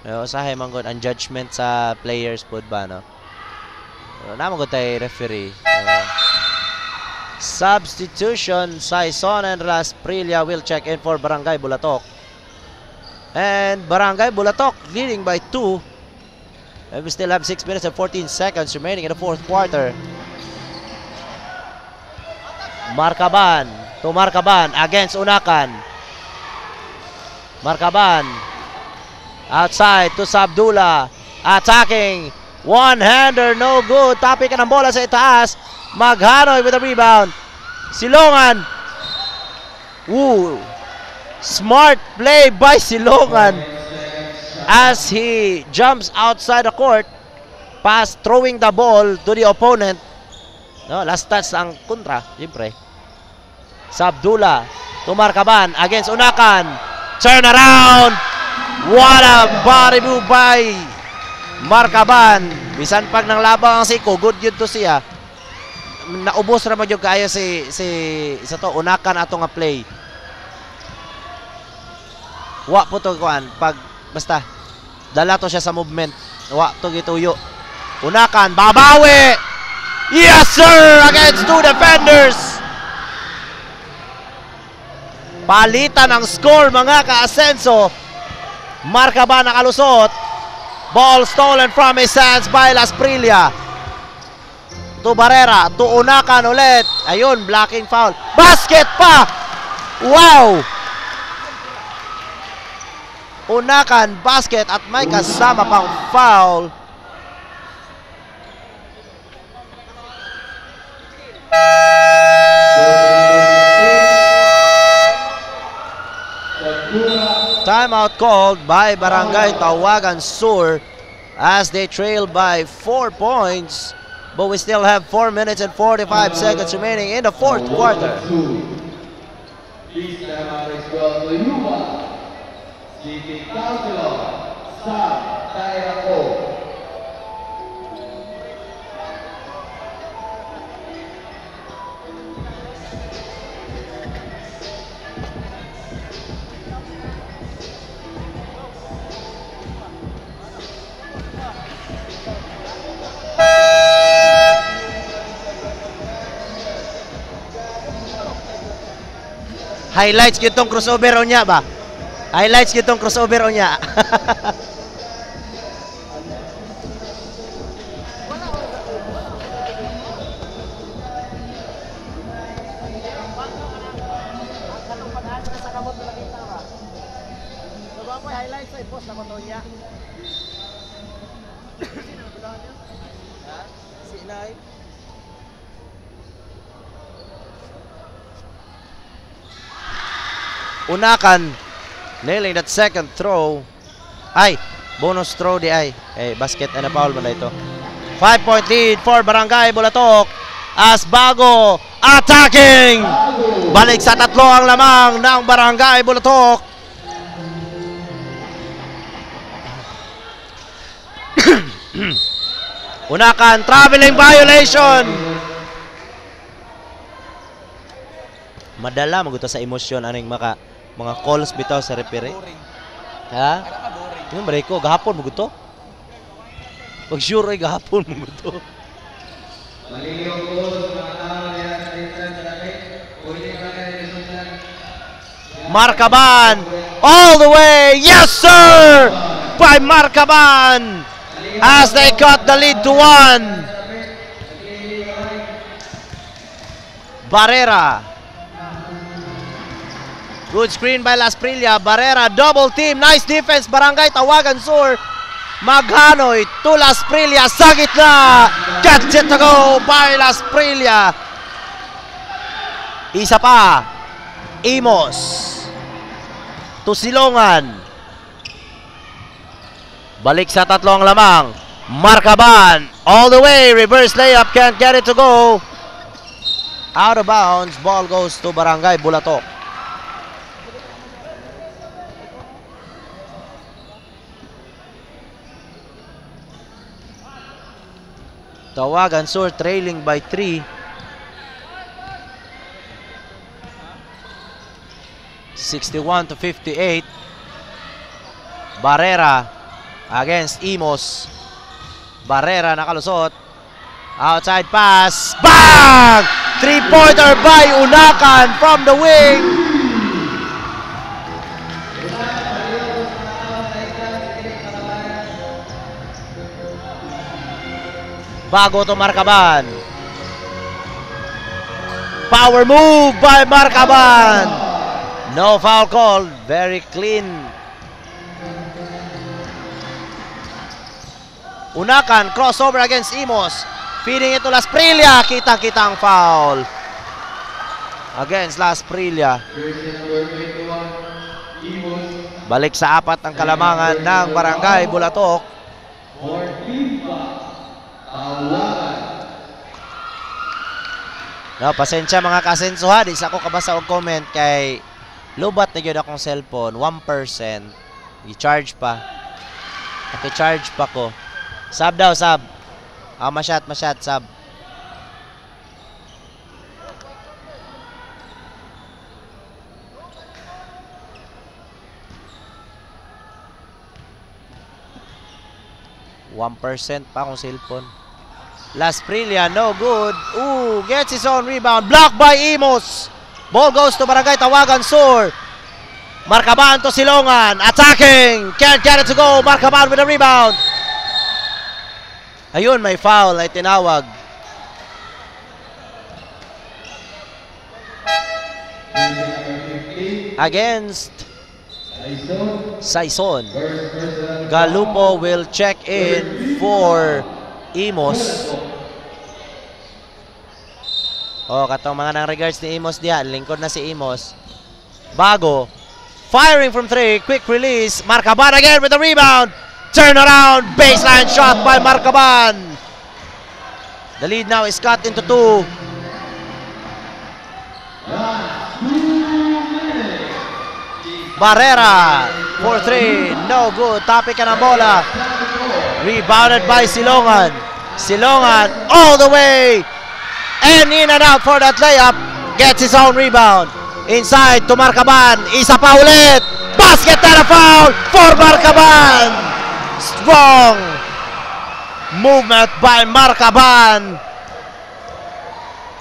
Usahay man gud ang judgment sa players pod ba no. Namo gud tay referee. Substitution, Saison and Rasprilia will check in for Barangay Bulatok. And Barangay Bulatok leading by 2. And we still have 6 minutes and 14 seconds remaining in the fourth quarter. Marcaban to Marcaban against Unakan. Marcaban outside to Sabdullah. Attacking. One-hander, no good. Tapi ka ng bola sa itaas. Maghanoy with a rebound. Silongan. Woo. Smart play by Silongan as he jumps outside the court, pass throwing the ball to the opponent. No, last touch ang kontra, siyempre. Sabdullah to Marcaban against Unakan. Turn around. What a body move by Marcaban. Bisan pag nang labaw ang siko, good yun to siya. Naubos naman yung kaya si sa to Unakan ato nga play. Wa po to kuan pag basta dala to siya sa movement. Wa to gituyo. Unakan babawi. Yes sir, against two defenders. Palitan ang score mga ka-asenso. Marcaban nakalusot. Ball stolen from his hands by Rasprilia. To Barrera, to Unakan ulit. Ayun, blocking foul. Basket pa. Wow. Unakan basket at may kasama pang foul. Timeout called by Barangay Tawagan Sur as they trail by 4 points, but we still have 4 minutes and 45 seconds remaining in the fourth quarter. City Councilor Sam Tairako. Highlights gyud tong crossover unya ba? Highlights gyud tong crossover unya. Highlights ay post na ko niya. Si Inay. Unakan nailing that second throw. Ay, bonus throw di ay. Basket and a foul man ito. 5-point lead for Barangay Bulatok as Bago attacking. Balik sa tatlo ang lamang ng Barangay Bulatok. Unakan, traveling violation. Madala maguto sa emosyon aning mga calls bitaw sa referee. Ha? Yung break ko gahapon maguto. Pag sure ay gahapon maguto. Markaban all the way. Yes sir. By Markaban. As they cut the lead to 1. Barrera. Good screen by Las Prillas. Barrera double team. Nice defense. Barangay Tawagan Sur. Maghanoy to Las Prillas. Sa gitna. Catch it to go by Las Prillas. Isa pa. Imos. To Silongan. Balik sa tatlong lamang. Markaban. All the way. Reverse layup. Can't get it to go. Out of bounds. Ball goes to Barangay Bulatok. Tawagan Sur trailing by 3. 61-58. Barrera against Imos. Barrera nakalusot. Outside pass. Bang! 3-pointer by Unakan from the wing. Bago to Markaban. Power move by Markaban. No foul call. Very clean. Unakan, crossover against Imos. Feeding it to Las Prillas. Kitang-kitang foul. Against Las Prillas. Balik sa 4 ang kalamangan ng Barangay Bulatok. No, pasensya mga kasenso ha. Di sa ako kabasa og comment kay lubat na yun akong cellphone. 1%. I-charge pa. I-charge pa ko. Sub daw, sub. Masyat, sub. %1 pa akong cellphone. Las Prillas, no good. Ooh, gets his own rebound. Blocked by Imos. Ball goes to Barangay Tawagan Sur. Markaban to Silongan. Attacking. Can't get it to go. Markaban with a rebound. Ayun, may foul ay tinawag. Against Saison. Galupo will check in for Imos. Katong mga nang regards ni Imos diyan. Lingkod na si Imos. Bago. Firing from 3. Quick release. Markaban again with the rebound. Turn around. Baseline shot by Markaban. The lead now is cut into 2. Barrera for 3. No good. Tapik ka ng bola. Rebounded by Silongan. Silongan all the way. And in and out for that layup. Gets his own rebound. Inside to Markaban. Isa pa ulit. Basket and a foul for Markaban. Strong movement by Markaban.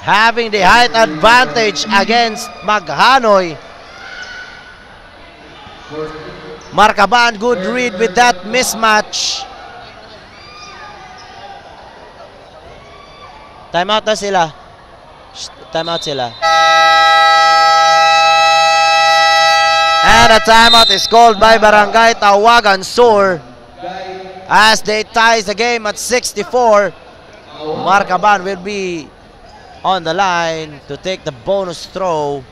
Having the height advantage against Maghanoy. Marcaban, good read with that mismatch. Timeout na sila. Timeout sila. And a timeout is called by Barangay Tawagan Sur as they ties the game at 64. Marcaban will be on the line to take the bonus throw.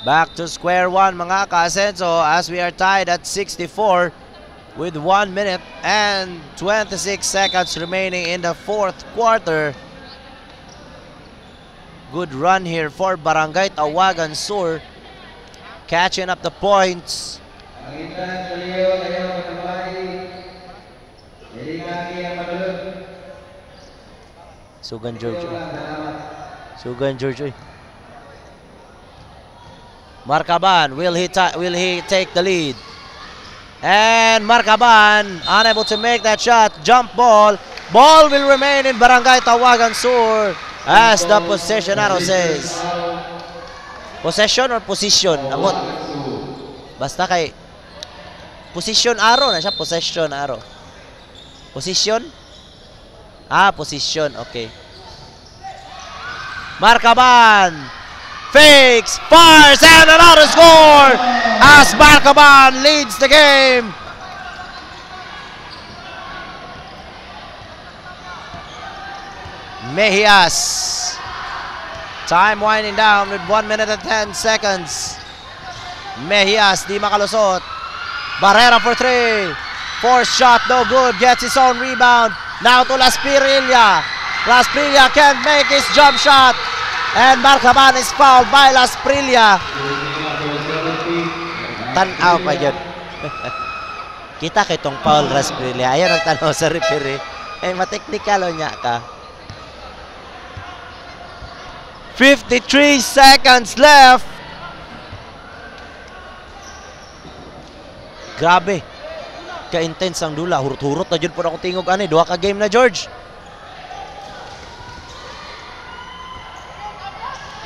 Back to square one, mga ka-Asenso, as we are tied at 64 with 1 minute and 26 seconds remaining in the fourth quarter. Good run here for Barangay Tawagan Sur, catching up the points. Sugan George. Sugan George. Marcaban, will he take the lead? And Marcaban unable to make that shot. Jump ball. Ball will remain in Barangay Tawagan Sur as the possession arrow says. Possession or position? Amot. Basta kay position arrow na siya. Possession arrow. Position? Ah, position. Okay. Marcaban fakes, fires, and another score as Marcaban leads the game. Mejias. Time winding down with 1 minute and 10 seconds. Mejias, di makalusot. Barrera for 3. Forced shot, no good. Gets his own rebound. Now to Las Pirilla. Las Pirilla can't make his jump shot. And Marcaban is fouled by Las Pirilla. Tanaw pa yun. Kita kitong foul Las Pirilla. Ayan ang tanaw sa referee. Eh, mateknikalo niya ka. 53 seconds left. Grabe. Ka-intense ang dula. Hurot-hurot na dyan po na akong tingog. Ano, 2 ka game na, George.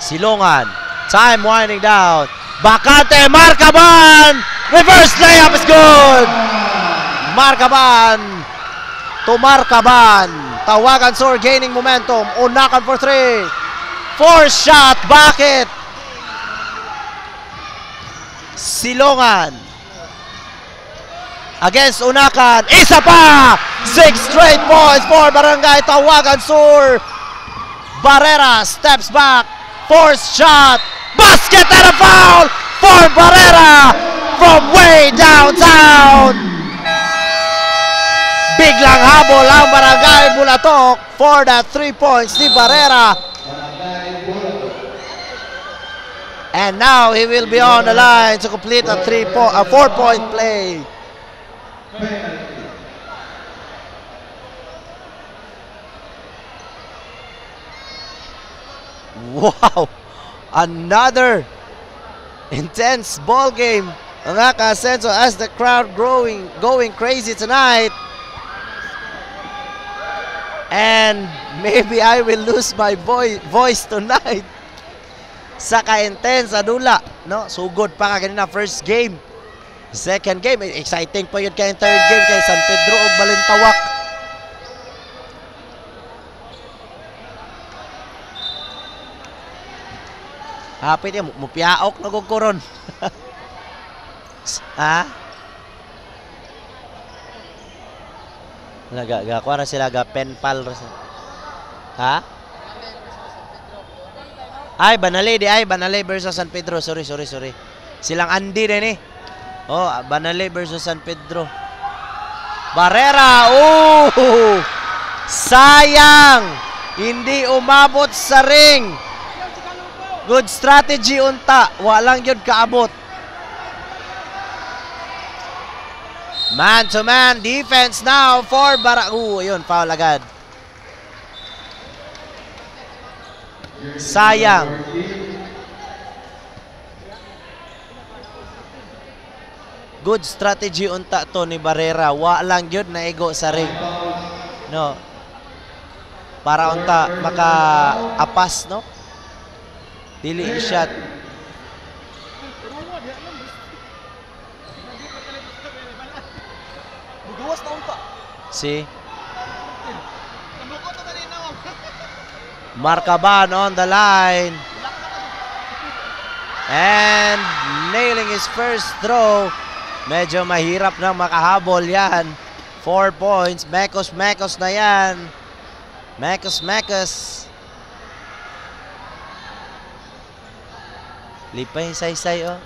Silongan. Time winding down. Bakante. Marcaban. Reverse layup is good. Marcaban. To Marcaban. Tawagan Sur gaining momentum. Unakan for 3. Force shot. Bakit? Silongan. Against Unakan. Isa pa. 6 straight points for Barangay Tawagan Sur. Barrera steps back. Forced shot, basket and a foul for Barrera from way downtown. Biglang habol ang Barangay Bulatok for that 3 points ni Barrera. And now he will be on the line to complete a 4-point play. Wow! Another intense ball game, mga ka-Asenso, as the crowd going crazy tonight. And maybe I will lose my voice tonight. Sa ka-intense adula, no? Sugod pa ka kanina first game. Second game, exciting pa yun kay third game kay San Pedro ug Balintawak. Hapit yan, mupiaok na kukuron. Ha? Gakuha na sila, penpal. Ha? Ay, Banalay versus San Pedro. Sorry. Silang Andy din eh. Oh, Banalay versus San Pedro. Barrera, sayang! Hindi umabot sa ring. Good strategy unta. Walang yun kaabot. Man-to-man defense now for ayun, foul agad. Sayang. Good strategy unta to ni Barrera. Wa lang yun na ego sa ring. No. Para unta maka-apas, no? Dili shot. See? Marcaban on the line. And nailing his first throw. Medyo mahirap nang makahabol yan. 4 points. Mekos na yan. Mekos. Lipay, say, oh.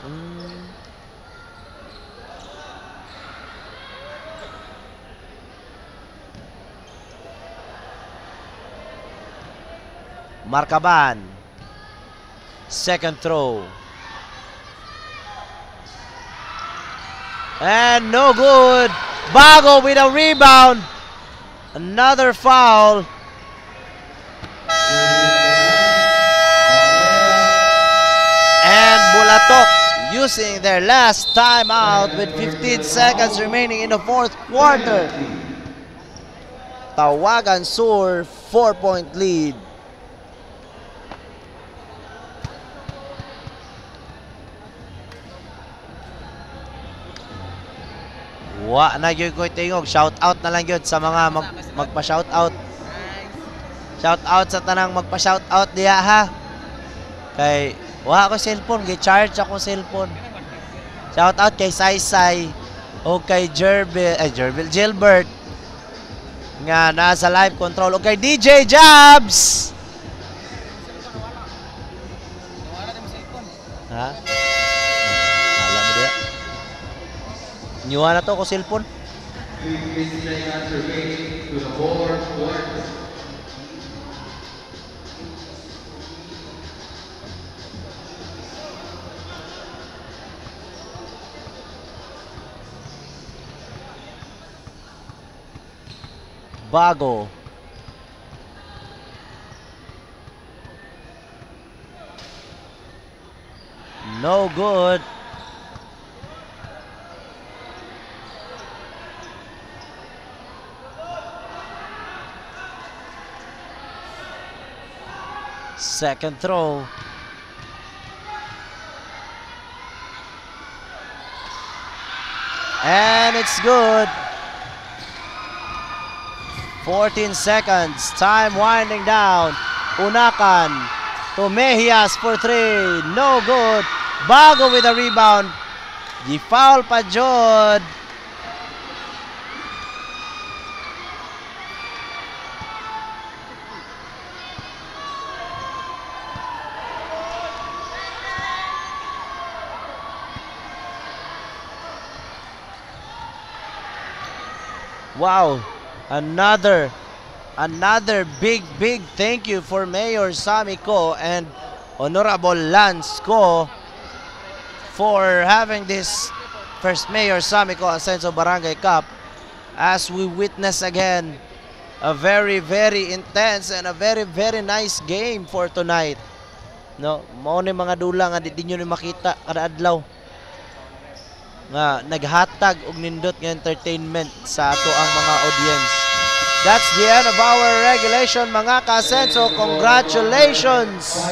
Marcaban. Second throw. And no good. Bago with a rebound. Another foul. And Bulatok using their last timeout with 15 seconds remaining in the fourth quarter. Tawagan Sur, 4-point lead. Wa na gyud ko tingog. Shout out na lang gyud sa mga magpa-shout out. Shout out sa tanang magpa-shout out diha ha. Kay wa ako cellphone, gi-charge ako cellphone. Shout out kay Saysay o kay Gilbert nga nasa live control o kay DJ Jabs. Ha? Hala mo diha. Nyuha na to ko cellphone. Bago. No good. Second throw. And it's good. 14 seconds. Time winding down. Unakan to Mejias for 3. No good. Bago with a rebound. Gi-foul pa jud. Wow. Another big thank you for Mayor Sammy Co and Honorable Lance Co for having this first Mayor Sammy Co Ascenso Barangay Cup, as we witness again a very intense and a very nice game for tonight. No, mao ni mga dula nga di nyo ni makita kada adlaw nga naghatag og nindot nga entertainment sa ato ang mga audience. That's the end of our regulation, mga ka-Ascenso. Congratulations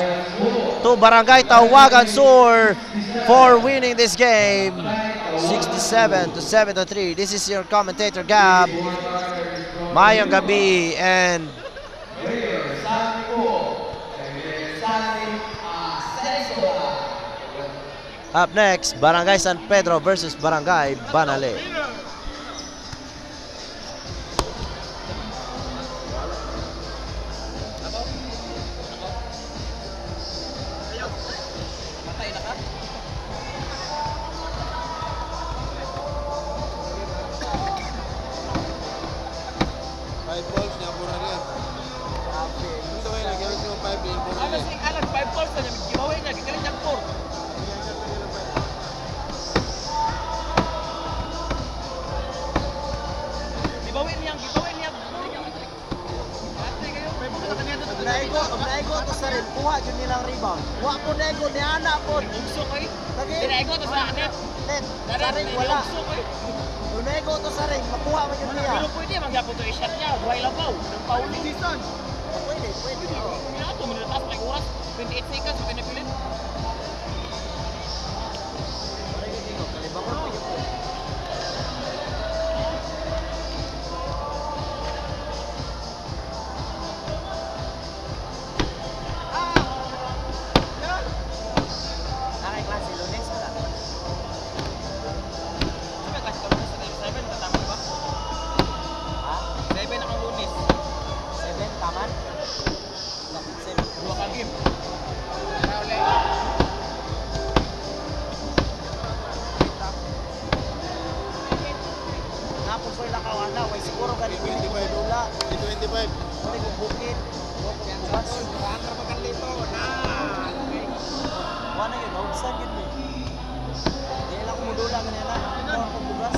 to Barangay Tawagan Sur for winning this game 67-73. This is your commentator Gab. Mayong gabi, and up next, Barangay San Pedro versus Barangay Banale. makuha jud nilang rebound. Wa ko nego ni ana po. Ugso ko eh. Lagi. Pinaigo to sa net. Net. Darat, Sa ring wala. ugso ko eh. Unego to sa ring, makuha man jud niya. Pero pwede, magyapon to i-shot niya. Duhay labaw. Ng Paulo. Pwede, pwede. oo. Kaya ito, minutaas pa yung oras. 28 seconds, okay na pilit. Wala yun dito, kalibangan mo yun po. Nakay-klase lunes, wala. Sabi, kasi ka lunes sa time 7, tatama ba? Ha? 7 ang lunes. 7, taman? 7. Dua ka game. Tara ulit. Napos ko ilakaw na, way siguro ganit hindi ko dula. 25. Wala ko bukid. Bukas. Rangar magkalito. Na! Wala yun, naugsan yun eh. Hindi lang ko mudula ganyan na. Ito ang bugas.